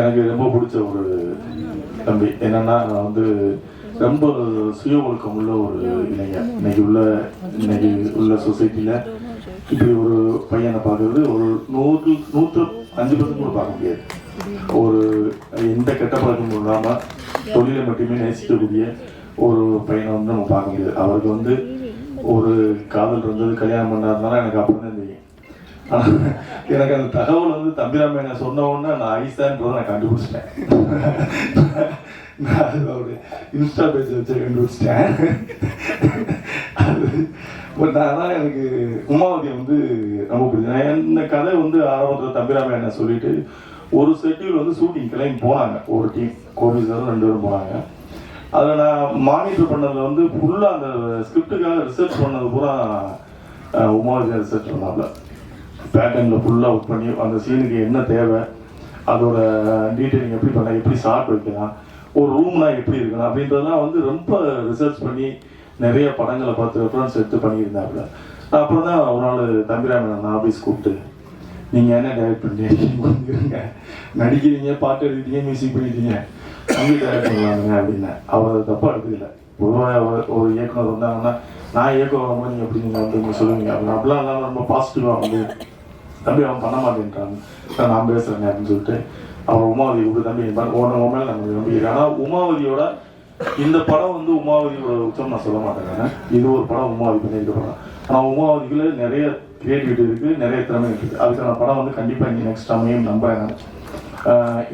எனக்கு ரொம்ப பிடிச்ச ஒரு தம்பி. என்னன்னா நான் வந்து ரொம்ப சுய ஒழுக்கம் உள்ள ஒரு இளைஞர். இன்னைக்கு உள்ள சொசைட்டியில் இப்படி ஒரு பையனை பார்க்கறது ஒரு 105% கூட பார்க்க முடியாது. ஒரு எந்த கெட்ட பழக்கமும் இல்லாமல் தொழிலை மட்டுமே நேசிக்கக்கூடிய ஒரு பையனை வந்து நம்ம பார்க்க முடியாது. அவருக்கு வந்து ஒரு காதல் இருந்தது, கல்யாணம் பண்ணாருனால எனக்கு அப்படிதான் தெரியும். ஆனால் எனக்கு அந்த தகவல் வந்து தம்பிராமையனை சொன்ன உடனே நான் ஐசான்றதை நான் கண்டுபிடிச்சிட்டேன். நான் அது அவருடைய இன்ஸ்டா பேஜ் வச்சு கண்டுபிடிச்சிட்டேன். அது பட் ஆனால் எனக்கு உமாவதி வந்து ரொம்ப பிடிச்சேன். இந்த கதை வந்து ஆரம்பத்தில் தம்பிராமையனை சொல்லிட்டு ஒரு ஷெட்யூல் வந்து ஷூட்டிங் கிளம்பி போனாங்க. ஒரு டீம் கோபிசாரும் 2 பேரும் போனாங்க. அதில் நான் மானிட்டர் பண்ணதில் வந்து ஃபுல்லாக அந்த ஸ்கிரிப்டுக்காக ரிசர்ச் பண்ணது பூரா உமாவதி ரிசர்ச் பண்ணாப்புல. பேட்டர்னில் ஃபுல்லாக ஒர்க் பண்ணி அந்த சீனுக்கு என்ன தேவை, அதோட டீட்டெயிலிங் எப்படி பண்ண, எப்படி ஷார்ட் வைக்கலாம், ஒரு ரூம்னா எப்படி இருக்கணும் அப்படின்றதெல்லாம் வந்து ரொம்ப ரிசர்ச் பண்ணி நிறைய படங்களை பார்த்து ரெஃபரன்ஸ் எடுத்து பண்ணியிருந்தாப்புல. அப்புறம் தான் ஒரு நாள் தம்பிராமன் நான் ஆஃபீஸ் கூப்பிட்டு, நீங்கள் என்ன டைரக்ட் பண்ணிருங்க, நடிக்கிறீங்க, பாட்டு எழுதிட்டீங்க, மியூசிக் பண்ணிட்டீங்க, தம்பி டைரக்ட் பண்ணலாமுங்க அப்படின்னு. அவர் தப்பாக எடுத்துக்கல. பொதுவாக ஒரு இயக்குனர் வந்தாங்கன்னா நான் இயக்கம் வரும்போது நீங்கள் எப்படி நீங்கள் வந்து சொல்லுவீங்க அப்படின்னு. அப்படிலாம் இல்லாமல் ரொம்ப பாசிட்டிவாக வந்து தம்பி அவன் பண்ண மாட்டேன்றாங்க, நான் பேசுகிறேங்க அப்படின்னு சொல்லிட்டு அவர் உமாவதி கூப்பிட்டு தம்பி உன் மேலே நம்ம நம்பிக்கிறேன். ஆனால் உமாவதியோட இந்த படம் வந்து உமாவதியோட உச்சம் நான் சொல்ல மாட்டேங்க. இது ஒரு படம் உமாவதி பண்ணியிருக்க படம். ஆனால் உமாவதிக்குள்ள நிறைய கிரியேட்டிவிட்டி இருக்குது, நிறைய திறமை இருக்குது. அதுக்கான படம் வந்து கண்டிப்பாக இங்கே நெக்ஸ்ட் அமையும் நம்புறேன் நான்.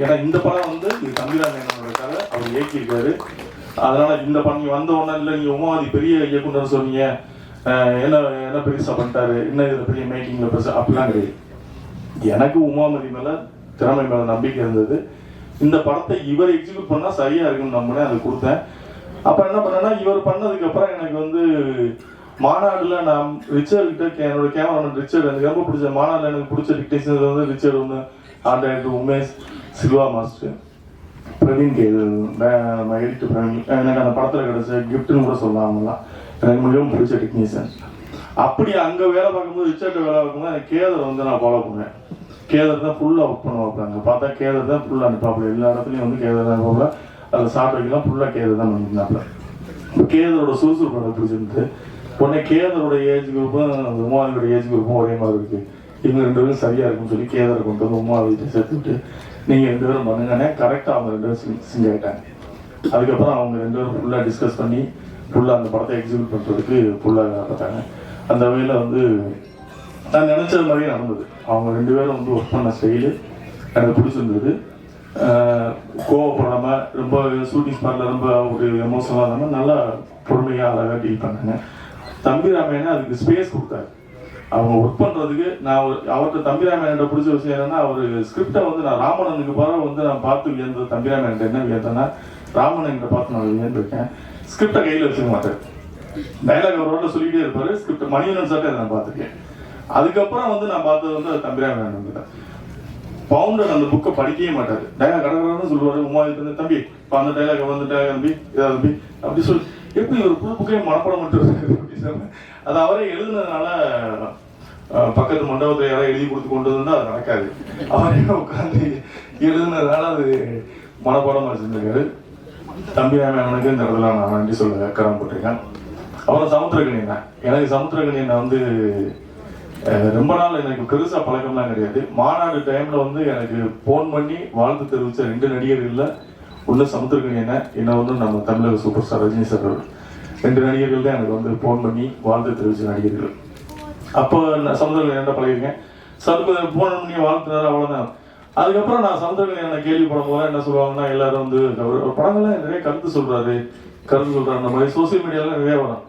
ஏன்னா இந்த படம் வந்து இது தம்பிராமேனோட அவர் இயக்கியிருக்காரு. அதனால இந்த படம் வந்த உடனே இல்லை நீங்கள் உமாவதி பெரிய இயக்குனர் சொன்னீங்க, என்ன பெருசாக பண்ணிட்டாரு, என்ன இதில் பெரிய மேக்கிங்கில் பெருசாக அப்படிலாம் கிடையாது. எனக்கு உமாவதி மேலே திறமை மேலே நம்பிக்கை இருந்தது. இந்த படத்தை இவர் எக்ஸிக்யூட் பண்ணால் சரியாக இருக்குன்னு நம்பினேன், அது கொடுத்தேன். அப்போ என்ன பண்ணேன்னா இவர் பண்ணதுக்கப்புறம் எனக்கு வந்து மாநாடுல நான் ரிச்சர்ட் கிட்ட என்னோட கேமராமேன் ரிச்சர்ட் எனக்கு ரொம்ப பிடிச்ச மாநாடுல எனக்கு பிடிச்ச டிக்டேஷன் வந்து ரிச்சர்ட் ஒன்று, art director Umesh, Silva master, Praveen K, edit Praveen. எனக்கு அந்த படத்தில் கிடைச்ச கிஃப்ட்னு கூட சொல்லலாம்லாம். எனக்கு மிகவும் பிடிச்ச டெக்னீஷியன். அப்படி அங்கே வேலை பார்க்கும்போது ரிச்சர்ட் வேலை பார்க்கும்போது எனக்கு கேதர் வந்து நான் ஃபாலோ பண்ணுவேன். கேதர் தான் ஃபுல்லாக ஒர்க் பண்ண வைப்பாங்க. பார்த்தா கேதர் தான் ஃபுல்லாக அனுப்பாப்புல. எல்லா இடத்துலையும் வந்து கேதர் தான் போகல. அதில் சாப்பிட்டு வைக்கலாம் ஃபுல்லாக கேதர் தான் பண்ணியிருந்தாப்புல. கேதரோட சுறுசுறுப்பு எனக்கு பிடிச்சிருந்து உடனே கேதரோட ஏஜ் குரூப்பும் உமாவியோட ஏஜ் குரூப்பும் ஒரே மாதிரி இருக்கு, இவங்க 2 பேரும் சரியா இருக்குன்னு சொல்லி கேதரை கொண்டு வந்து உமாவிட்ட சேர்த்துட்டு நீங்கள் 2 பேரும் பண்ணுங்கன்னே கரெக்டாக அவங்க 2 பேரும் சிங் ஆகிட்டாங்க. அதுக்கப்புறம் அவங்க 2 பேரும் ஃபுல்லாக டிஸ்கஸ் பண்ணி ஃபுல்லாக அந்த படத்தை எக்ஸிக்யூட் பண்ணுறதுக்கு ஃபுல்லாக பார்த்தாங்க. அந்த வகையில் வந்து நான் நினச்சது மாதிரியே நடந்தது. அவங்க 2 பேரும் வந்து ஒர்க் பண்ண ஸ்டைலு எனக்கு பிடிச்சிருந்தது. கோவப்படாமல் ரொம்ப ஷூட்டிங் ஸ்பாட்டில் ரொம்ப ஒரு எமோஷனலாக இல்லாமல் நல்லா பொறுமையாக அழகாக டீல் பண்ணாங்க. தம்பிராமையனை அதுக்கு ஸ்பேஸ் கொடுத்தாரு அவங்க ஒர்க் பண்ணுறதுக்கு. நான் அவர்கிட்ட தம்பிராமையன்கிட்ட பிடிச்ச விஷயம் என்னன்னா, அவர் ஸ்கிரிப்டை வந்து நான் ராமணனுக்கு பிறகு வந்து நான் பார்த்து வியந்தது தம்பிராமையன்கிட்ட என்ன வியந்தேன்னா, ராமணன்கிட்ட பார்த்து நான் வியந்திருக்கேன். ஸ்கிரிப்டை கையில் வச்சுக்க மாட்டார், டைலாக் அவரோட சொல்லிகிட்டே இருப்பார். ஸ்கிரிப்ட் மணிவண்ணன் சார்ட்டை நான் பார்த்துருக்கேன். அதுக்கப்புறம் வந்து நான் பார்த்தது வந்து தம்பிராமையன் வந்து பவுண்டர் அந்த புக்கை படிக்கவே மாட்டார். டைலாக் கடற்கடன்னு சொல்லுவார். உமாவிட்டு தம்பி இப்போ அந்த டைலாக் வந்துட்டாங்க தம்பி இதாக தம்பி அப்படி சொல்லி எப்படி ஒரு புது புக்கையே மனப்படம் மட்டும் அப்படி சொன்னேன். அது அவரே எழுதுனதுனால பக்கத்து மண்டபத்தை யாராவது எழுதி கொடுத்து கொண்டு வந்தால் அது நடக்காது. அவரே உட்காந்து எழுதுனதுனால அது மனப்பாடமாக வச்சுருந்துருக்காரு. தம்பிராமையனுக்கு இந்த இடத்துல நான் நன்றி சொல்ல கடமைப்பட்டிருக்கேன். அப்புறம் சமுத்திரகணியன் தான். எனக்கு சமுத்திரகணியன் வந்து ரொம்ப நாள் எனக்கு பெருசாக பழக்கம்லாம் கிடையாது. மாநாடு டைமில் வந்து எனக்கு ஃபோன் பண்ணி வாழ்த்து தெரிவித்த 2 நடிகர்களில் ஒன்று சமுத்திரக்கணி என்ன ஒன்று நம்ம தமிழக சூப்பர் ஸ்டார் ரஜினி சார். 2 நடிகர்கள் தான் எனக்கு வந்து ஃபோன் பண்ணி வாழ்த்து தெரிவிச்ச நடிகர்கள். அப்போ நான் சமுத்திரக்கணி என்ன பழகிருக்கேன், சார் ஃபோன் பண்ணி வாழ்த்துனாரு, அவ்வளோதான். அதுக்கப்புறம் நான் சமுத்திரக்கணி என்ன கேள்விப்படும் போது என்ன சொல்லுவாங்கன்னா, எல்லாரும் வந்து படங்கள்லாம் நிறைய கருத்து சொல்றாரு அந்த மாதிரி சோசியல் மீடியாவில் நிறைய வரும்,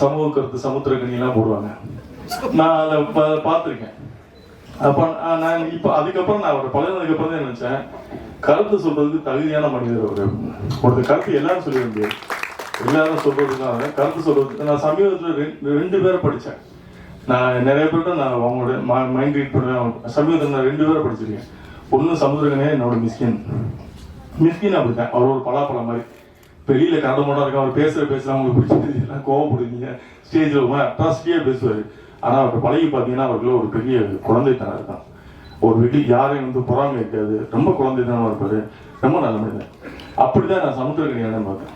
சமூக கருத்து சமுத்திரக்கணிலாம் போடுவாங்க. நான் அதை பார்த்துருக்கேன். அப்போ நான் இப்போ அதுக்கப்புறம் நான் அவரை பழகினதுக்கப்புறம் தான் நினைச்சேன், கருத்து சொல்றதுக்கு தகுதியான மனிதர் ஒருத்தர். கருத்து எல்லாரும் சொல்லிட முடியாது, எல்லாரும் சொல்றதுக்காக கருத்து சொல்றதுக்கு. நான் சமீபத்தில் 2 பேரை படித்தேன். நான் நிறைய பேர்கிட்ட நான் அவங்களோட மைண்ட் ரீட் பண்ணுவேன். சமீபத்தில் நான் 2 பேரை படிச்சிருக்கேன். ஒன்று சமுத்திரக்கணியே, என்னோட மிஸ்கின் அப்படித்தான். அவர் ஒரு பலாப்பழம் மாதிரி வெளியில கரடமோட இருக்க. அவர் பேசுற அவங்களுக்கு பிடிச்சது எல்லாம் கோவப்படுவீங்க, ஸ்டேஜில் ஒரு மாதிரி அட்ராசிட்டியாக பேசுவார். ஆனால் அவர்கிட்ட பழகி பார்த்தீங்கன்னா அவருக்குள்ள ஒரு பெரிய குழந்தைத்தனம் இருக்கான். ஒரு வீட்டில் யாரையும் வந்து பொறாமை இருக்காது, ரொம்ப குழந்தைத்தனமாக இருப்பார், ரொம்ப நல்ல மனிதன். அப்படிதான் நான் சமுத்திரக்கணியை பார்த்தேன்.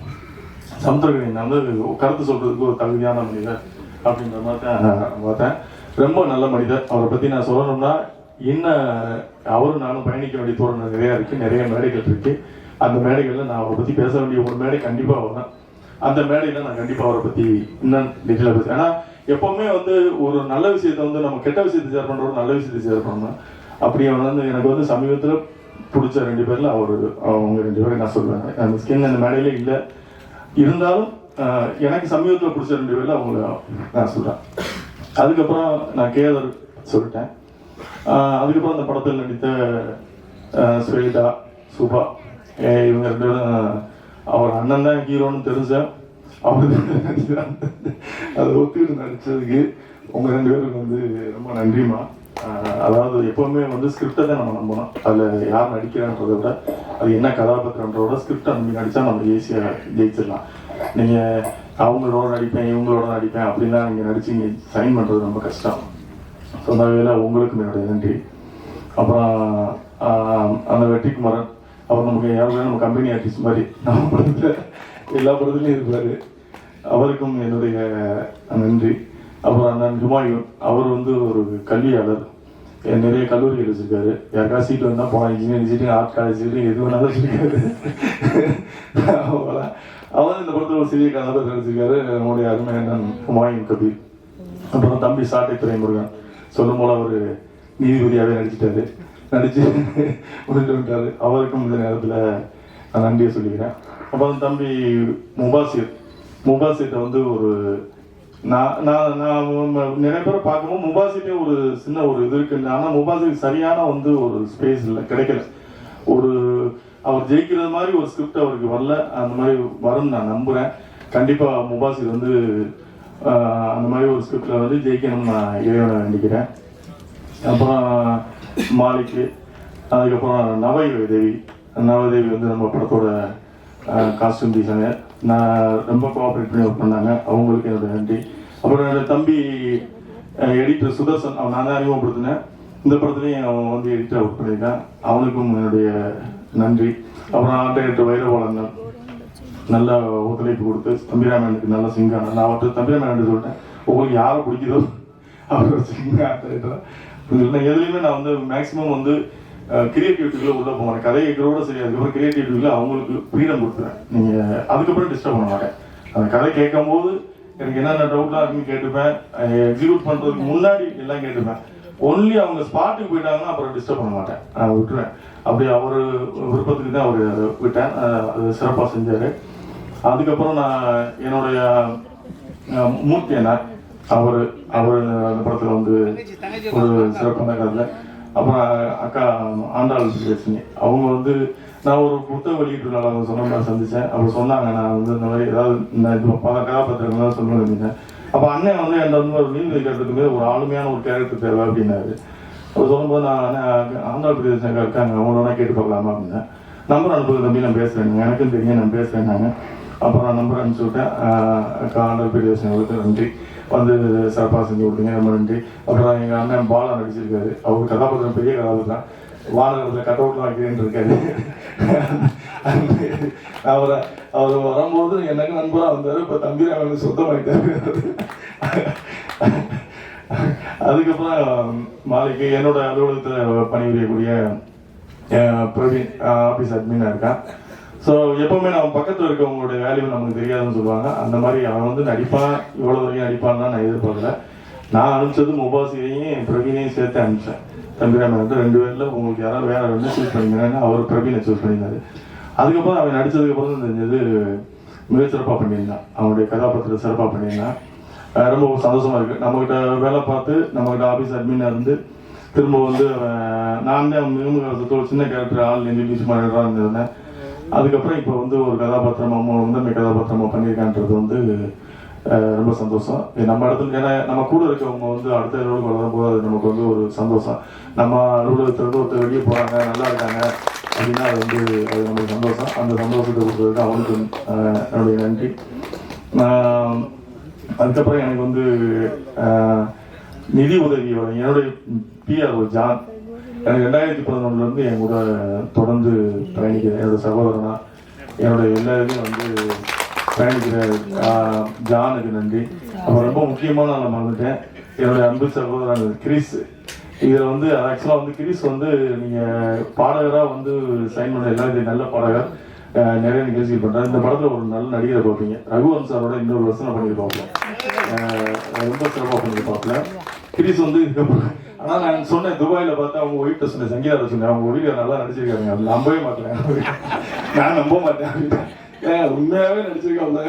சமுத்திரக்கணி நான் வந்து கருத்து சொல்றதுக்கு ஒரு தகுதியான மனிதர் அப்படின்ற மாதிரி தான் நான் பார்த்தேன். ரொம்ப நல்ல மனிதர். அவரை பற்றி நான் சொல்லணும்னா என்ன, அவரும் நானும் பயணிக்க வேண்டிய தூரம் நிறையா இருக்குது, நிறைய மேடைகள் இருக்குது. அந்த மேடைகளில் நான் அவரை பற்றி பேச வேண்டிய ஒரு மேடை கண்டிப்பாக வரும். அந்த மேடையில் நான் கண்டிப்பாக அவரை பற்றி இன்னும் டீட்டெயிலாக பேசுவேன். ஏன்னா எப்போவுமே வந்து ஒரு நல்ல விஷயத்தை வந்து நம்ம கெட்ட விஷயத்தை ஷேர் பண்ணுறோம், நல்ல விஷயத்தை ஷேர் பண்ணணும். அப்படி வந்து எனக்கு வந்து சமீபத்தில் பிடிச்ச 2 பேரில் அவங்க 2 பேரும் நான் சொல்லுவேன். அந்த ஸ்கின் அந்த மேடையிலே இல்லை, இருந்தாலும் எனக்கு சமீபத்தில் பிடிச்ச 2 பேரில் அவங்கள நான் சொல்கிறேன். அதுக்கப்புறம் நான் கேதர் சொல்லிட்டேன். அதுக்கப்புறம் அந்த படத்தில் நடித்த ஸ்வேதா, சுபா, இவங்க 2 பேரும் அவர் அண்ணன் தான் ஹீரோன்னு தெரிஞ்சேன். அவரு அதை ஒத்துக்கிட்டு நடிச்சதுக்கு உங்க 2 பேருக்கு வந்து ரொம்ப நன்றிமா. அதாவது எப்பவுமே வந்து ஸ்கிரிப்டை தான் நம்ம நம்பணும். அதில் யார் நடிக்கிறான்றதை விட அது என்ன கதாபாத்திரன்றோட ஸ்கிரிப்டை நம்பி நடித்தா நம்ம ஈஸியாக ஜெயிச்சிடலாம். நீங்கள் அவங்களோட நடிப்பேன் இவங்களோட நடிப்பேன் அப்படின்லாம் நீங்கள் நடிச்சு இங்கே சைன் பண்ணுறது ரொம்ப கஷ்டம். ஸோ அந்த வகையில் உங்களுக்கும் என்னுடைய நன்றி. அப்புறம் அந்த வெற்றிக்குமரன், அவர் நமக்கு யாருமே நம்ம கம்பெனி ஆர்டிஸ்ட் மாதிரி நம்ம படத்தில் எல்லா படத்துலையும் இருப்பார், அவருக்கும் என்னுடைய நன்றி. அப்புறம் அண்ணன் ஹுமாயூன், அவர் வந்து ஒரு கல்வியாளர், நிறைய கல்லூரிகள் வச்சிருக்காரு. யாருக்காவது சீட்டு வந்தால் போனால் இன்ஜினியரிங் சீட்டு, ஆர்ட் காலேஜ் சீட்டு, எது வேணாலும் வச்சிருக்காரு. அவர் இந்த படத்தில் ஒரு சிறிய கதாபாத்திரம் நடிச்சிருக்காரு, நம்முடைய அருமை அண்ணன் ஹுமாயூன் கபீர். அப்புறம் தம்பி சாட்டை துரைமுருகன், சொல்லும் போல அவர் நீதிபதியாகவே நடிச்சு முடிந்து விட்டார். அவருக்கும் இந்த நேரத்தில் நான் நன்றியை சொல்லிக்கிறேன். அப்புறம் தம்பி முபாசித்தை வந்து ஒரு நான் நிறைய பேரை பார்க்கும்போது முபாசிட்டே ஒரு சின்ன ஒரு இது இருக்கு. ஆனால் முபாசிக்கு சரியான வந்து ஒரு ஸ்பேஸ் இல்லை, கிடைக்கல. அவர் ஜெயிக்கிறது மாதிரி ஒரு ஸ்கிரிப்ட் அவருக்கு வரல. அந்த மாதிரி வரும்னு நான் நம்புகிறேன். கண்டிப்பாக முபாசித் வந்து அந்த மாதிரி ஒரு ஸ்கிரிப்டில் வந்து ஜெயிக்கணும்னு நான் இறைவனை வேண்டிக்கிறேன். அப்புறம் மாலிக்கு, அதுக்கப்புறம் நவதேவி வந்து நம்ம படத்தோட காஸ்டியூம் டிசைனர், நான் ரொம்ப கோஆப்ரேட் பண்ணி ஒர்க் பண்ணாங்க, அவங்களுக்கு என்னோட நன்றி. அப்புறம் என்னோட தம்பி எடிட்டர் சுதர்சன், அவன் நான் தான் அறிமுகப்படுத்தினேன். இந்த படத்துலையும் அவன் வந்து எடிட்டர் ஒர்க் பண்ணியிருக்கான், அவனுக்கும் என்னுடைய நன்றி. அப்புறம் ஆர்ட் டைரக்டர் வைரவாளன் நல்லா ஒத்துழைப்பு கொடுத்து தம்பிராமனுக்கு நல்ல சிங்கான, நான் அவர்கிட்ட தம்பிராமன் சொல்லிட்டேன், உங்களுக்கு யாரை பிடிக்குதோ அவர் சிங்க ஆர்ட் டைரக்டர். எதுலையுமே நான் வந்து மேக்ஸிமம் வந்து கிரியேட்டிவிட்டிக்குள்ள உள்ள போக மாட்டேன். கதை கேட்கறோட சரி, அதுக்கப்புறம் கிரியேட்டிவிட்டிக்குள்ள அவங்களுக்கு ஃப்ரீடம் கொடுத்துறேன். நீங்கள் அதுக்கப்புறம் டிஸ்டர்ப் பண்ண மாட்டேன். அந்த கதை கேட்கும் போது எனக்கு என்னென்ன டவுட்லாம் இருக்குன்னு கேட்டுப்பேன், எக்ஸிக்யூட் பண்ணுறதுக்கு முன்னாடி எல்லாம் கேட்டுப்பேன். ஒன்லி அவங்க ஸ்பாட்டுக்கு போயிட்டாங்கன்னா அப்புறம் டிஸ்டர்ப் பண்ண மாட்டேன், நான் விட்டுருவேன். அப்படி அவர் விருப்பத்துக்கு தான் அவர் விட்டேன், அது சிறப்பாக செஞ்சார். அதுக்கப்புறம் நான் என்னுடைய மூர்த்தி அண்ணா, அவர் அந்த படத்தில் வந்து ஒரு சிறப்பான கதை. அப்புறம் அக்கா ஆண்டாள் பேசுங்க, அவங்க வந்து நான் ஒரு புத்தக வெளியீட்டு நாள் அவங்க சொன்ன மாதிரி சந்தித்தேன். அவர் சொன்னாங்க நான் வந்து இந்த மாதிரி ஏதாவது இந்த பல கதாபாத்திரங்கள் தான் சொல்லணும் அப்படின்னேன். அப்போ அண்ணன் வந்து என்கிட்ட வந்து ஒரு நீதி கேட்டதுக்கு ஒரு ஆளுமையான ஒரு கேரக்டர் தேவை அப்படின்னாரு. அவர் சொல்லும்போது நான் ஆண்டாள் பிரதேசம் இருக்காங்க, அவங்களோட கேட்டு பார்க்கலாமா அப்படின்னேன். நம்பர் அனுப்புறது தம்பி நான் பேசுகிறேன், எனக்கும் தெரியும் நான் பேசுகிறேன்னாங்க. அப்புறம் நான் நம்பர் அனுப்பிச்சு விட்டேன். அக்கா ஆண்டாள் பிரதேசங்களுக்கு நன்றி, வந்து சிறப்பாக செஞ்சு கொடுத்தீங்க, ரொம்ப நன்றி. அப்புறம் எங்கள் அண்ணன் பாலா நடிச்சிருக்காரு, அவர் கதாபாத்திரம் பெரிய கதாபாத்திரம், வானகத்தில் கட் அவுட்லாம் வைக்கிறேன்னு இருக்காரு. அவர் வரும்போது எனக்கு நண்பராக வந்தார், இப்போ தம்பிராமனுக்கு சொந்தமாயிட்டாரு. அதுக்கப்புறம் மாலைக்கு என்னோட அலுவலகத்தில் பணிபுரியக்கூடிய பிரவீன் ஆஃபீஸ் அட்மினாக இருக்கான். ஸோ எப்பவுமே நம்ம பக்கத்தில் இருக்கவங்களுடைய வேல்யூ நமக்கு தெரியாதுன்னு சொல்லுவாங்க. அந்த மாதிரி அவன் வந்து நடிப்பான், இவ்வளோ வரைக்கும் நடிப்பான்னு தான் நான் எதிர்பார்க்கல. நான் அனுப்பிச்சது முபாசிரையும் பிரவீனையும் சேர்த்து அனுப்பிச்சேன். தம்பிராமன் வந்து 2 பேரில் உங்களுக்கு யாராவது வேற வந்து சூஸ் பண்ணிக்கிறாங்க, அவர் பிரவீனை சூஸ் பண்ணியிருந்தாரு. அதுக்கப்புறம் அவன் நடித்ததுக்கப்புறம் தெரிஞ்சது மிகச்சிறப்பாக பண்ணியிருந்தான், அவனுடைய கதாபாத்திரத்தை சிறப்பாக பண்ணியிருந்தான். ரொம்ப சந்தோஷமா இருக்குது. நம்மகிட்ட வேலை பார்த்து நம்மகிட்ட ஆஃபீஸ் அட்மினாக இருந்து திரும்ப வந்து நான் தான் மிகவும் ஒரு சின்ன கேரக்டர் ஆள் நெஞ்சு மாதிரி இருந்திருந்தேன். அதுக்கப்புறம் இப்போ வந்து ஒரு கதாபாத்திரமாக முதன்மை கதாபாத்திரமாக பண்ணியிருக்கான்றது வந்து ரொம்ப சந்தோஷம். நம்ம இடத்துல ஏன்னா நம்ம கூட இருக்கவங்க வந்து அடுத்த அளவுக்கு வளரும் போது அது நமக்கு வந்து ஒரு சந்தோஷம். நம்ம அலுவலகத்திலிருந்து ஒருத்தர் வெளியே போகிறாங்க, நல்லா இருக்காங்க அப்படின்னா அது வந்து அது நமக்கு சந்தோஷம். அந்த சந்தோஷத்தை கொடுத்ததுக்கு அவனுக்கு என்னுடைய நன்றி. அதுக்கப்புறம் எனக்கு வந்து நிதி உதவி என்னுடைய பிஆர் ஜான் எனக்கு 2011 என் கூட தொடர்ந்து பயணிக்கிறேன். என்னோட சகோதரனா என்னோட எல்லாருமே வந்து பயணிக்கிற ஜானுக்கு நன்றி. அப்புறம் ரொம்ப முக்கியமான நான் மறந்துட்டேன், என்னுடைய அன்பு சகோதரன் கிரிஸ். இதில் வந்து ஆக்சுவலாக வந்து கிரிஸ் வந்து நீங்கள் பாடகராக வந்து சைன் பண்ண எல்லாரும் நல்ல பாடகர், நிறைய நிகழ்ச்சிகள் பண்ணுறாரு. இந்த படத்தில் ஒரு நல்ல நடிகரை பார்ப்பீங்க. ரகுவன் சாரோட இன்னொரு வருஷம் பண்ணியிருப்பாப்ல, ரொம்ப சிறப்பாக பண்ணியிருப்பாப்ல. கிரிஸ் வந்து இதுக்கப்புறம் ஆனால் நான் சொன்னேன் துபாயில் பார்த்தா அவங்க ஒய்ஃப்ட்ட சொன்னேன், சங்கீதா சொன்னேன், அவங்க வீடியோ நல்லா நடிச்சிருக்காங்க, அது நம்பவே மாட்டேன், நான் நம்ப மாட்டேன் அப்படின்னா உண்மையாகவே நடிச்சிருக்காங்க.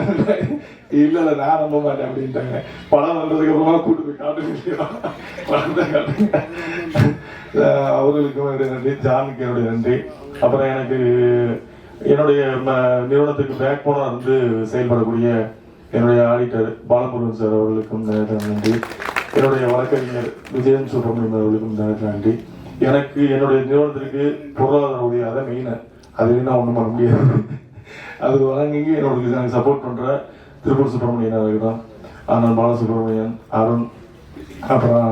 இல்லை நான் நம்ப மாட்டேன் அப்படின்ட்டாங்க. படம் வந்ததுக்கு அப்புறமா கூட்டு போய் காட்டுங்க, படத்தை காட்டுங்க. அவர்களுக்கும் என்னுடைய நன்றி, ஜானுக்கு என்னுடைய நன்றி. அப்புறம் எனக்கு என்னுடைய நிறுவனத்துக்கு பேக் போனா இருந்து செயல்படக்கூடிய என்னுடைய ஆடிட்டர் பாலமுருகன் சார் அவர்களுக்கும் நன்றி. என்னுடைய வழக்கறிஞர் விஜயன் சுப்பிரமணியம் அவர்களுக்கும் நன்றி. எனக்கு என்னுடைய நிறுவனத்திற்கு பொருளாதார உதவி அதை மெயின், அது என்ன ஒன்றும் பண்ண முடியாது. அது வழங்கி எனக்கு சப்போர்ட் பண்ணுற திருப்பூர் சுப்பிரமணியன் அவர்கள், அண்ணன் பாலசுப்ரமணியன், அருண், அப்புறம்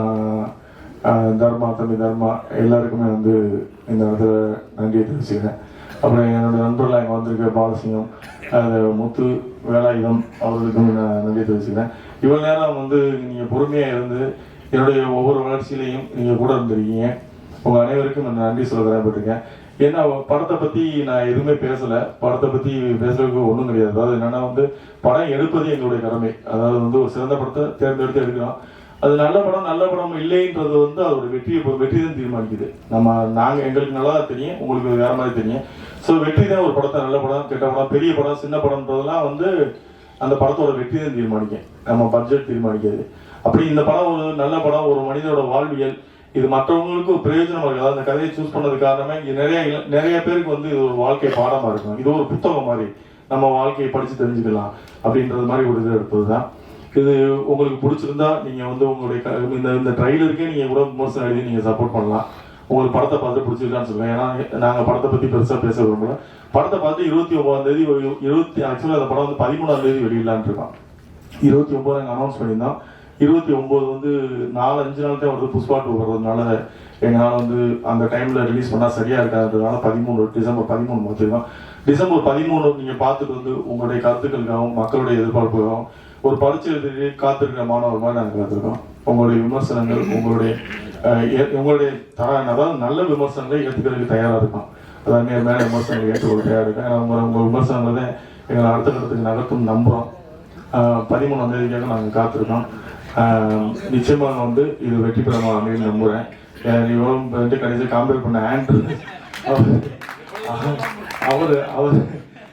தர்மா, தம்பி தர்மா, எல்லாருக்குமே வந்து இந்த இடத்துல நன்றியை தெரிவிச்சுக்கிறேன். அப்புறம் என்னுடைய நண்பர்கள் அங்கே வந்திருக்க பாலசிங்கம், முத்து, வேலாயுதம் அவர்களுக்கும் நான் நன்றியை தெரிவிச்சுக்கிறேன். இவ்வளோ நேரம் வந்து நீங்கள் பொறுமையாக இருந்து என்னுடைய ஒவ்வொரு வளர்ச்சியிலையும் நீங்கள் கூட இருந்திருக்கீங்க. உங்கள் அனைவருக்கும் நான் நன்றி சொல்ல கடமைப்பட்டிருக்கேன். ஏன்னா படத்தை பற்றி நான் எதுவுமே பேசலை, படத்தை பற்றி பேசுறதுக்கு ஒன்றும் கிடையாது. அதாவது என்னென்னா வந்து படம் எடுப்பது எங்களுடைய கடமை. அதாவது வந்து ஒரு சிறந்த படத்தை தேர்ந்தெடுத்து எடுக்கிறோம். அது நல்ல படம் இல்லைன்றது வந்து அதோட வெற்றி தான் தீர்மானிக்குது. நாங்கள் எங்களுக்கு நல்லா தான் தெரியும், உங்களுக்கு வேற மாதிரி தெரியும். ஸோ வெற்றி தான் ஒரு படத்தை, நல்ல படம், கெட்ட படம், பெரிய படம், சின்ன படம்ன்றதெல்லாம் வந்து அந்த படத்தோட வெற்றி தான் தீர்மானிக்கும், நம்ம பட்ஜெட் தீர்மானிக்காது. அப்படி இந்த படம் ஒரு நல்ல படம், ஒரு மனிதனோட வாழ்வியல், இது மற்றவங்களுக்கு பிரயோஜனமா இருக்கு. அதாவது அந்த கதையை சூஸ் பண்ணது காரணமே இங்கே நிறைய பேருக்கு வந்து இது ஒரு வாழ்க்கை பாடமா இருக்கும். இது ஒரு புத்தகம் மாதிரி, நம்ம வாழ்க்கையை படிச்சு தெரிஞ்சுக்கலாம் அப்படின்றது மாதிரி ஒரு இது எடுத்தது தான். இது உங்களுக்கு பிடிச்சிருந்தா நீங்க வந்து உங்களுடைய இந்த ட்ரைலருக்கே நீங்க கூட விமர்சனம் எழுதி நீங்க சப்போர்ட் பண்ணலாம். உங்களுக்கு படத்தை பார்த்து பிடிச்சிருக்கான்னு சொல்லுவேன். ஏன்னா நாங்கள் படத்தை பற்றி பெருசாக பேச விரும்பல. படத்தை பார்த்து 29 ஆக்சுவலாக அந்த படம் வந்து 13 வெளியிடலான் இருக்கோம். 29 நாங்கள் அனௌன்ஸ் பண்ணியிருந்தோம். 29 வந்து 4-5 நாள் தான் வருது. புஷ்பா 2 வர்றதுனால எங்களால் வந்து அந்த டைமில் ரிலீஸ் பண்ணால் சரியாக இருக்காதுன்றதுனால டிசம்பர் 13 வச்சுருக்கோம். டிசம்பர் 13 நீங்கள் பார்த்துட்டு வந்து உங்களுடைய கருத்துக்களுக்காகவும் மக்களுடைய எதிர்பார்ப்புக்காகவும் ஒரு பரிட்சை எழுதி காத்திருக்கிற மாணவர் மாதிரி நாங்கள் காத்திருக்கோம். உங்களுடைய விமர்சனங்கள், உங்களுடைய அதாவது நல்ல விமர்சனங்களை ஏற்றுக்கிறதுக்கு தயாராக இருக்கும். அதாவது மேலே விமர்சனங்களை ஏற்றுக்கொள்ள தயாராக இருக்கும். ஏன்னா உங்கள் விமர்சனங்கள் தான் எங்களை அடுத்த கட்டத்துக்கு நகர்த்தும் நம்புகிறோம். 13ஆம் தேதிக்காக நாங்கள் காத்திருக்கோம். நிச்சயமாக வந்து இது வெற்றி பெறணும் அப்படின்னு நம்புகிறேன். இவ்வளோ கடைசியாக காம்பேர் பண்ண ஆண்ட்ரு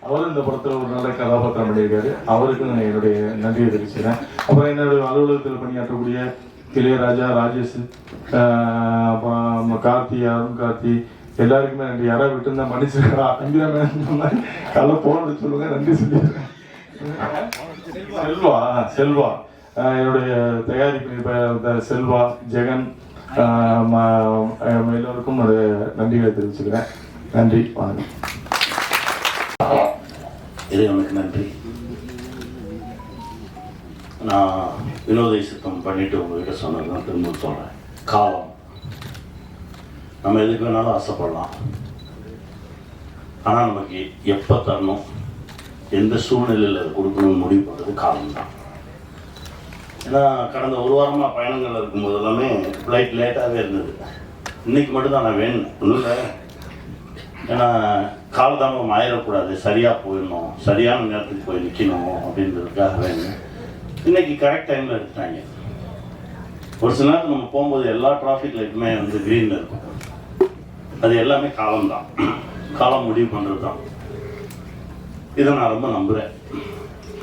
அவர் இந்த படத்தில் ஒரு நல்ல கதாபாத்திரம் பண்ணியிருக்காரு. அவருக்கு நான் என்னுடைய நன்றியை தெரிவிச்சுக்கிறேன். அப்புறம் என்னுடைய அலுவலகத்தில் பணியாற்றக்கூடிய இளையராஜா, ராஜேஷ், கார்த்தி, அருண் கார்த்தி, எல்லாருக்குமே நன்றி. யாராவது விட்டு இருந்தால் மன்னிச்சிருக்கா, தம்பிராம கலை போனது சொல்லுங்க, நன்றி சொல்லியிருக்கேன். செல்வா என்னுடைய தயாரிப்பு செல்வா, ஜெகன், எல்லோருக்கும் ஒரு நன்றிகளை தெரிவிச்சுக்கிறேன். நன்றி, வணக்கம். இறைவனுக்கு நன்றி. நான் வினோதை சித்தம் பண்ணிட்டு உங்ககிட்ட சொன்னது தான் திரும்ப சொல்கிறேன். காலம் நம்ம எதுக்கு வேணாலும் ஆசைப்படலாம், ஆனால் நமக்கு எப்போ தரணும், எந்த சூழ்நிலையில் அதை கொடுக்கணும்னு முடிவு பண்ணுறது காலம்தான். ஏன்னா கடந்த ஒரு வாரமாக பயணங்கள் இருக்கும்போது எல்லாமே ஃப்ளைட் லேட்டாகவே இருந்தது. இன்னைக்கு மட்டும்தான் நான் வேணும் ஒன்றும் இல்லை, ஏன்னா காலதாமம் ஆயிடக்கூடாது, சரியாக போயிடணும், சரியான நேரத்துக்கு போய் நிற்கணும் அப்படின்றதுக்காக வேணும். இன்னைக்கு கரெக்ட் டைமில் எடுத்துட்டாங்க. ஒரு சில நேரத்தில் நம்ம போகும்போது எல்லா டிராஃபிக் லைட்டுமே வந்து க்ரீனில் இருக்கும். அது எல்லாமே காலம்தான், காலம் முடிவு பண்ணுறது தான். இதை நான் ரொம்ப நம்புகிறேன்,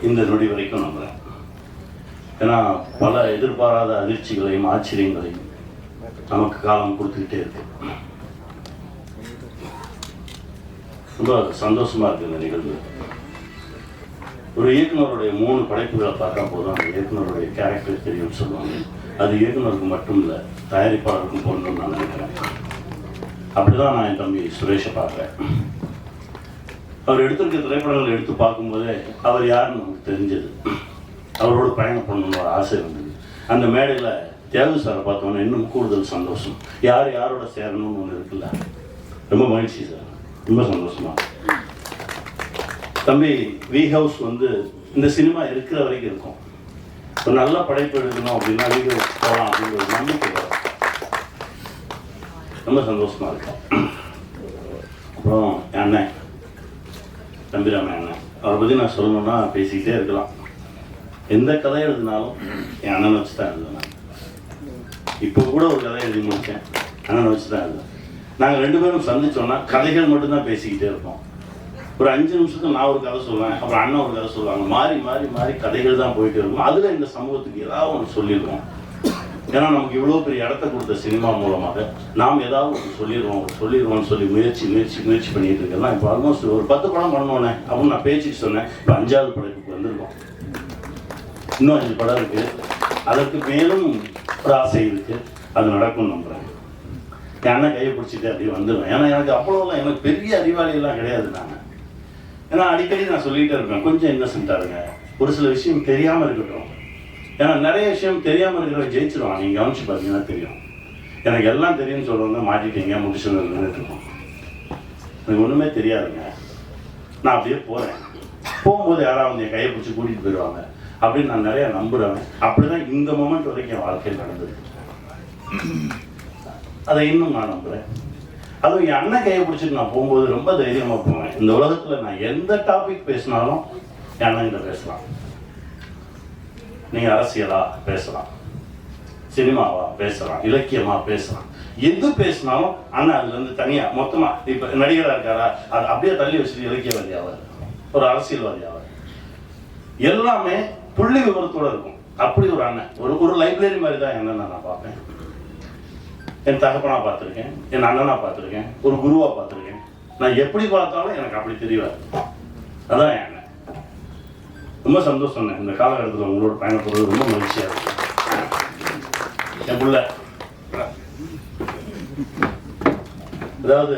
இந்த நொடி வரைக்கும் நம்புகிறேன். ஏன்னா பல எதிர்பாராத அதிர்ச்சிகளையும் ஆச்சரியங்களையும் நமக்கு காலம் கொடுத்துக்கிட்டே இருக்கு. ரொம்ப சந்தோஷமா இருக்கு இந்த நிகழ்வு. ஒரு இயக்குனருடைய 3 படைப்புகளை பார்த்தா போதும் அந்த இயக்குனருடைய கேரக்டர் தெரியும்னு சொல்லுவாங்க. அது இயக்குனருக்கு மட்டும் இல்லை, தயாரிப்பாளருக்கும் பொருந்தும் நான் நினைக்கிறேன். அப்படிதான் நான் என் தம்பி சுரேஷை பார்க்குறேன். அவர் எடுத்திருக்க திரைப்படங்களை எடுத்து பார்க்கும்போதே அவர் யாருன்னு நமக்கு தெரிஞ்சது. அவரோட பயணம் பண்ணணும்னு ஒரு ஆசை இருந்தது. அந்த மேடையில் தியாகு சாரை பார்த்தோன்னே இன்னும் கூடுதல் சந்தோஷம். யார் யாரோட சேரணும்னு ஒன்று இருக்குல்ல, ரொம்ப மகிழ்ச்சி சார், ரொம்ப சந்தோஷமா. தம்பி வி ஹவுஸ் வந்து இந்த சினிமா இருக்கிற வரைக்கும் இருக்கும். ஒரு நல்ல படைப்பு எடுக்கணும் அப்படின்னா வி ஹவுஸ் போகலாம் அப்படிங்கிற ஒரு நம்பிக்கை வரும். ரொம்ப சந்தோஷமா இருக்கும். அப்புறம் என் அண்ணன் தம்பிராமன் அண்ணன், அவரை பற்றி நான் சொல்லணும்னா பேசிக்கிட்டே இருக்கலாம். எந்த கதை எழுதினாலும் என் அண்ணனை வச்சு தான் எழுதுவேன். இப்போ கூட ஒரு கதை எழுதி முடித்தேன், அண்ணனை வச்சு தான் எழுதுவேன். நாங்கள் 2 பேரும் சந்திச்சோன்னா கதைகள் மட்டும்தான் பேசிக்கிட்டே இருப்போம். ஒரு 5 நிமிஷத்துக்கு நான் ஒரு கதை சொல்லுவேன், அப்புறம் அண்ணன் ஒரு கதை சொல்லுவாங்க. மாறி மாறி மாறி கதைகள் தான் போயிட்டு இருக்கும். அதில் இந்த சமூகத்துக்கு ஏதாவது ஒன்று சொல்லிடுவோம். ஏன்னா நமக்கு இவ்வளோ பெரிய இடத்த கொடுத்த சினிமா மூலமாக நாம் ஏதாவது ஒன்று சொல்லிடுவோம்னு சொல்லி முயற்சி பண்ணிட்டு இருக்கேன். இப்போ ஆல்மோஸ்ட் ஒரு 10 படம் பண்ணோன்னே அப்படின்னு நான் பேச்சுக்கு சொன்னேன். இப்போ 5வது படத்துக்கு வந்திருக்கோம். இன்னும் 5 படம் இருக்குது. அதற்கு மேலும் ஒரு ஆசை இருக்குது, அது நடக்கும் நம்புகிறேன். என் அண்ணன் கையை பிடிச்சிட்டு அப்படியே வந்துடுவேன். ஏன்னா எனக்கு அவ்வளோலாம் எனக்கு பெரிய அறிவாளியெல்லாம் கிடையாது. நான் ஏன்னா அடிக்கடி நான் சொல்லிகிட்டே இருப்பேன், கொஞ்சம் இன்னசென்ட்டாக இருங்க, ஒரு சில விஷயம் தெரியாமல் இருக்கட்டும். ஏன்னா நிறைய விஷயம் தெரியாமல் இருக்கிறவங்க ஜெயிச்சிருவாங்க. நீங்கள் கவனிச்சு பார்த்தீங்கன்னா தெரியும். எனக்கு எல்லாம் தெரியும்னு சொல்கிறவங்க மாட்டிட்டீங்க, முடிச்சுன்னு இருக்கோம். எனக்கு ஒன்றுமே தெரியாதுங்க. நான் அப்படியே போகிறேன். போகும்போது யாராவது என் கையை பிடிச்சி கூட்டிகிட்டு போயிடுவாங்க அப்படின்னு நான் நிறையா நம்புகிறேன். அப்படி தான் இந்த மொமெண்ட் வரைக்கும் என் வாழ்க்கையில் நடந்தது. அதை இன்னும் நான் நம்புகிறேன். அதுவும் என் அண்ணன் கையை பிடிச்சிட்டு நான் போகும்போது ரொம்ப தைரியமாக போவேன். இந்த உலகத்தில் நான் எந்த டாபிக் பேசினாலும் என் அண்ணன்கிட்ட பேசலாம். நீங்கள் அரசியலா பேசலாம், சினிமாவா பேசலாம், இலக்கியமா பேசலாம், எது பேசினாலும் அண்ணன் அதுலேருந்து தனியாக மொத்தமாக இப்போ நடிகராக இருக்காரா அது அப்படியே தள்ளி வச்சுட்டு இலக்கியவாதி ஆவார், ஒரு அரசியல்வாதி ஆவார். எல்லாமே புள்ளி விவரத்தோடு இருக்கும். அப்படி ஒரு அண்ணன், ஒரு லைப்ரரி மாதிரி தான் என் அண்ணனை நான் பார்ப்பேன். என் தகப்பனா பார்த்துருக்கேன், என் அண்ணனா பார்த்துருக்கேன், ஒரு குருவா பார்த்துருக்கேன். நான் எப்படி பார்த்தாலும் எனக்கு அப்படி தெரியாது. அதான் என் அண்ணன். ரொம்ப சந்தோஷம். இந்த காலகட்டத்தில் உங்களோட பயணப்படுறது ரொம்ப மகிழ்ச்சியாக இருக்கு. என் பிள்ளை அதாவது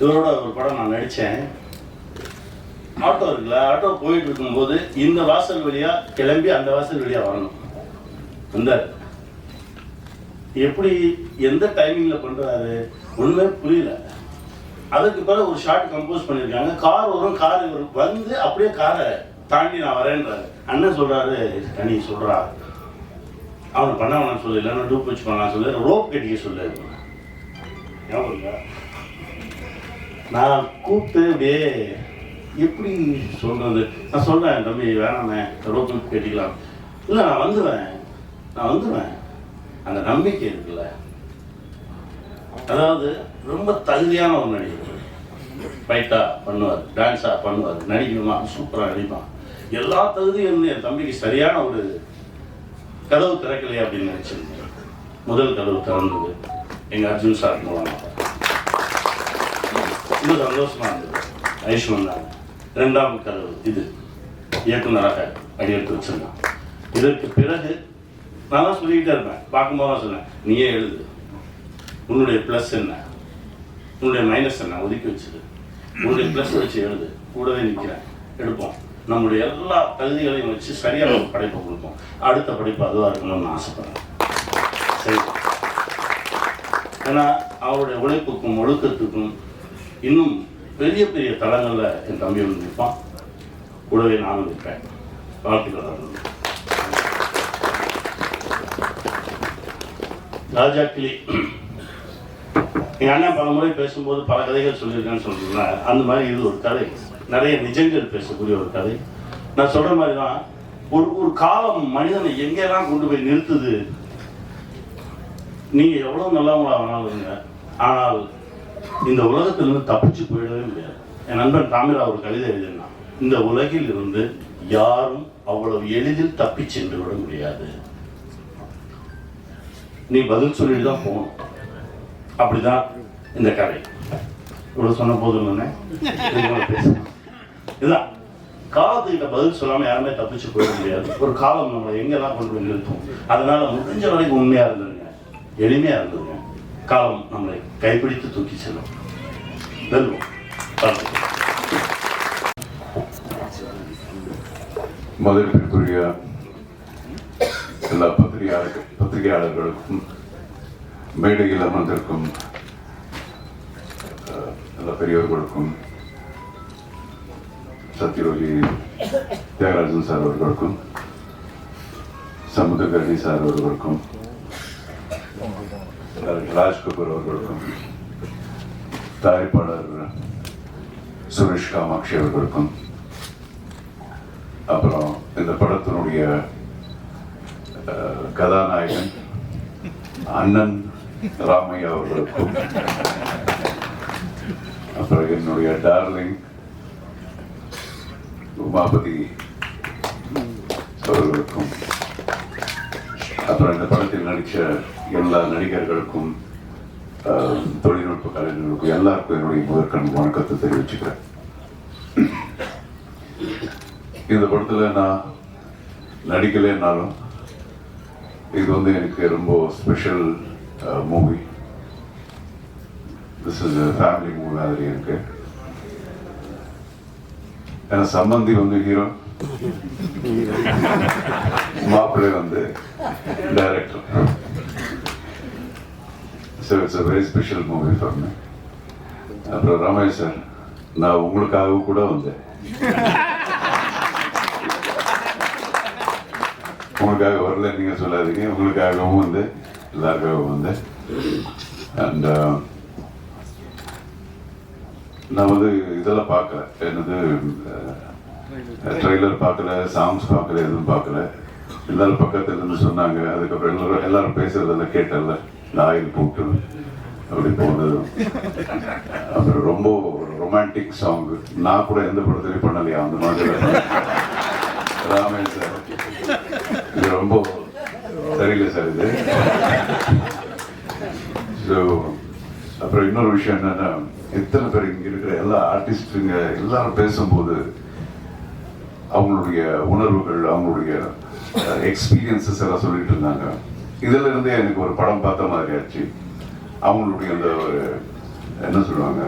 இவரோட ஒரு படம் நான் நடித்தேன். ஆட்டோ இருக்குல்ல, ஆட்டோ போயிட்டு இருக்கும்போது இந்த வாசல் வழியா கிளம்பி அந்த வாசல் வழியா வரணும். அந்த எப்படி எந்த டைமிங்ல பண்றாரு ஒண்ணுமே புரியல. அதுக்கு பிறகு ஒரு ஷார்ட் கம்போஸ் பண்ணியிருக்காங்க. கார் வரும், கார் வரும், வந்து அப்படியே காரை தாண்டி நான் வரேன்றாரு. அண்ணன் சொல்றாரு, கனி சொல்றா அவனை பண்ண வேணாம் சொல்லு, இல்லைன்னா டூப் வச்சு பண்ணலாம் சொல்லு, ரோப் கட்டிக்க சொல்லு. நான் கூப்பிட்டு அப்படியே எப்படி சொல்றது, நான் சொல்றேன் தம்பி வேணாமே ரோப் கட்டிக்கலாம். இல்லை நான் வந்துடுவேன். அந்த நம்பிக்கை இருக்குல்ல, அதாவது ரொம்ப தகுதியான ஒரு நடிகர். ஃபைட்டா பண்ணுவார், டான்ஸா பண்ணுவார், நடிக்கணுமா சூப்பராக நடிப்பான். எல்லா தகுதியும் இருந்து என் தம்பிக்கு சரியான ஒரு கதவு திறக்கலையே அப்படின்னு நினைச்சிருந்தேன். முதல் கதவு திறந்தது எங்க அர்ஜுன் சார் மூலமாக. ரொம்ப சந்தோஷமா இருந்தது. ஐஸ்வன் தான் 2வது கதவு இது இயக்குனராக அடியெடுத்து வச்சிருந்தான். இதற்கு பிறகு நான் தான் சொல்லிக்கிட்டே இருப்பேன். பார்க்கும்போது தான் சொன்னேன், நீயே எழுது, உன்னுடைய ப்ளஸ் என்ன, உன்னுடைய மைனஸ் என்ன ஒதுக்கி வச்சுது, உன்னுடைய ப்ளஸ் வச்சு எழுது, கூடவே நிற்கிறேன், எடுப்போம். நம்முடைய எல்லா தகுதிகளையும் வச்சு சரியான ஒரு படைப்பை கொடுப்போம். அடுத்த படைப்பு அதுவாக இருக்கணும்னு ஆசைப்படுறேன். சரி, ஏன்னா அவருடைய உழைப்புக்கும் ஒழுக்கத்துக்கும் இன்னும் பெரிய பெரிய தளங்களில் என் தம்பி வந்து நிற்பான். கூடவே நானும் நிற்பேன். வாழ்த்துக்கள். ராஜா கிளி எங்கள் அண்ணன் பல முறை பேசும்போது பல கதைகள் சொல்லியிருக்கேன்னு சொல்றீங்களா, அந்த மாதிரி இது ஒரு கதை, நிறைய நிஜங்கள் பேசக்கூடிய ஒரு கதை. நான் சொல்ற மாதிரி தான் ஒரு காலம் மனிதனை எங்கெல்லாம் கொண்டு போய் நிறுத்துது. நீங்க எவ்வளவு நல்லவங்களா வேணாலுங்க, ஆனால் இந்த உலகத்திலிருந்து தப்பிச்சு போயிடவே முடியாது. என் நண்பன் தாமிரா ஒரு கவிதை எழுதினான், இந்த உலகில் இருந்து யாரும் அவ்வளவு எளிதில் தப்பி சென்று விட முடியாது, நீ பதில் சொல்லிட்டு தான் போகணும். அப்படிதான் இந்த கதை. இவ்வளவு சொன்ன போதும் பேசலாம். இதுதான் காலத்துக்கிட்ட பதில் சொல்லாம யாருமே தப்பிச்சு போயிட முடியாது. ஒரு காலம் நம்மளை எங்கெல்லாம் கொண்டு போய் நிறுத்தும். அதனால முடிஞ்ச வரைக்கும் உண்மையா இருந்துருங்க, எளிமையா இருந்துருங்க. காலம் நம்மளை கைப்பிடித்து தூக்கி செல்லும். வெல்வோம். மதிப்பிற்குரிய எல்லா பத்திரிகையாளர்களுக்கும், மேடையில் அமர்ந்திருக்கும் எல்லா பெரியவர்களுக்கும், சத்யரோகி தியாகராஜன் சார் அவர்களுக்கும், சமுத்திரகர்ணி சார் அவர்களுக்கும், ராஜ் கபூர் அவர்களுக்கும், தயாரிப்பாளர் சுரேஷ் காமாட்சி அவர்களுக்கும், அப்புறம் இந்த படத்தினுடைய கதாநாயகன் அண்ணன் ராமையா அவர்களுக்கும், அப்புறம் என்னுடைய டார்லிங் உமாபதி அவர்களுக்கும், அப்புறம் இந்த படத்தில் நடித்த எல்லா நடிகர்களுக்கும், தொழில்நுட்ப கலைஞர்களுக்கும் எல்லாருக்கும் என்னுடைய முதற்கண் வணக்கத்தை தெரிவிச்சுக்கிறேன். இந்த படத்தில் நான் நடிக்கலைன்னாலும் இது வந்து எனக்கு ரொம்ப special movie. This is family movie மாதிரி இருக்கு. ஏன்னா சம்பந்தி வந்து ஹீரோ, மாப்பிள்ளை வந்து director. So it's a very special movie for me. அப்புறம் ரமேஷ் சார், நான் உங்களுக்காக கூட வந்தேன், உங்களுக்காக வரல நீங்க சொல்லாதீங்க, உங்களுக்காகவும் வந்து எல்லாருக்காகவும் வந்து. அண்ட் நான் வந்து இதெல்லாம் பார்க்கல, என்னது ட்ரெய்லர் பார்க்கல, சாங்ஸ் பார்க்கல, எதுவும் பார்க்கல. எல்லாரும் பக்கத்துல இருந்து சொன்னாங்க. அதுக்கப்புறம் எல்லாரும் பேசுறதெல்லாம் கேட்டல, இந்த ஆயில் போட்டு அப்படி போனது. அப்புறம் ரொம்ப ரொமான்டிக் சாங், நான் கூட எந்த படத்துலையும் பண்ணலையா அந்த மாதிரி. ராமேஷ் சார், இது ரொம்ப சரியில்லை சார் இது. ஸோ அப்புறம் இன்னொரு விஷயம் என்னன்னா, எத்தனை பேர் இங்க இருக்கிற எல்லா ஆர்டிஸ்டுங்க எல்லாரும் பேசும்போது அவங்களுடைய உணர்வுகள், அவங்களுடைய எக்ஸ்பீரியன்சஸ் எல்லாம் சொல்லிட்டு இருந்தாங்க. இதுல இருந்தே எனக்கு ஒரு படம் பார்த்த மாதிரி ஆச்சு. அவங்களுடைய அந்த ஒரு என்ன சொல்லுவாங்க,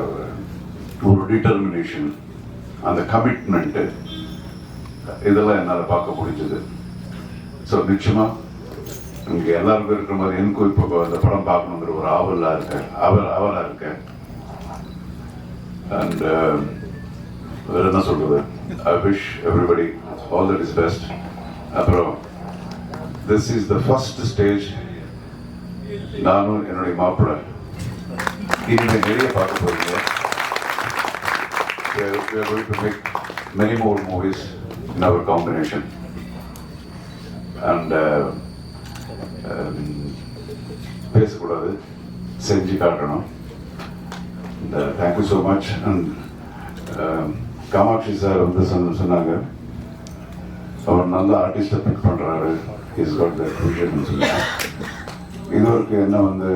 ஒரு டிட்டர்மினேஷன், அந்த கமிட்மெண்ட், இதெல்லாம் என்னால் பார்க்க முடிஞ்சது. ஸோ நிச்சயமா இங்க எல்லாருக்கும் இருக்கிற மாதிரி எனக்கும் இப்போ அந்த படம் பார்க்கணுங்கிற ஒரு ஆவலாக இருக்கேன், ஆவலாக இருக்கேன். அண்ட் வேற என்ன சொல்றது, I wish everybody all that is best. அப்புறம் this is the first stage. நானும் என்னுடைய மாப்பிள்ளை இனிமேல் நிறைய பார்க்க போறீங்க. We are going to make many more movies in our combination. And பேசக்கூடாது, செஞ்சு காட்டணும். Thank you so much. And Kamatchi sir வந்து சொன்னாங்க, அவர் நல்ல ஆர்டிஸ்டை பிக் பண்ணுறாரு, இஸ் காட் தட் விஷன் சொன்னாங்க. இதுவரைக்கும் என்ன வந்து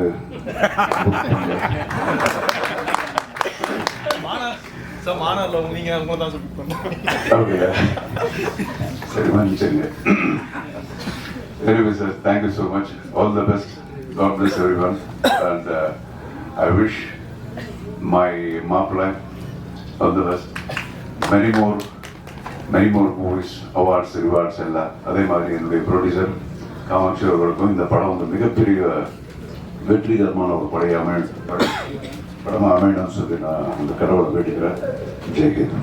சரி மன்னிச்சுங்க. Anyway, sir, thank you so much. All the best. God bless everyone. And I wish my Maapla all the best. Many more movies, awards, rewards எல்லாம். அதே மாதிரி என்னுடைய ப்ரொடியூசர் காமாட்சி அவர்களுக்கும் இந்த படம் வந்து மிகப்பெரிய வெற்றிகரமான ஒரு படமாக அமையணும்னு சொல்லி நான் அந்த கடவுளை வேண்டிக்கிறேன். ஜெய்கீத்.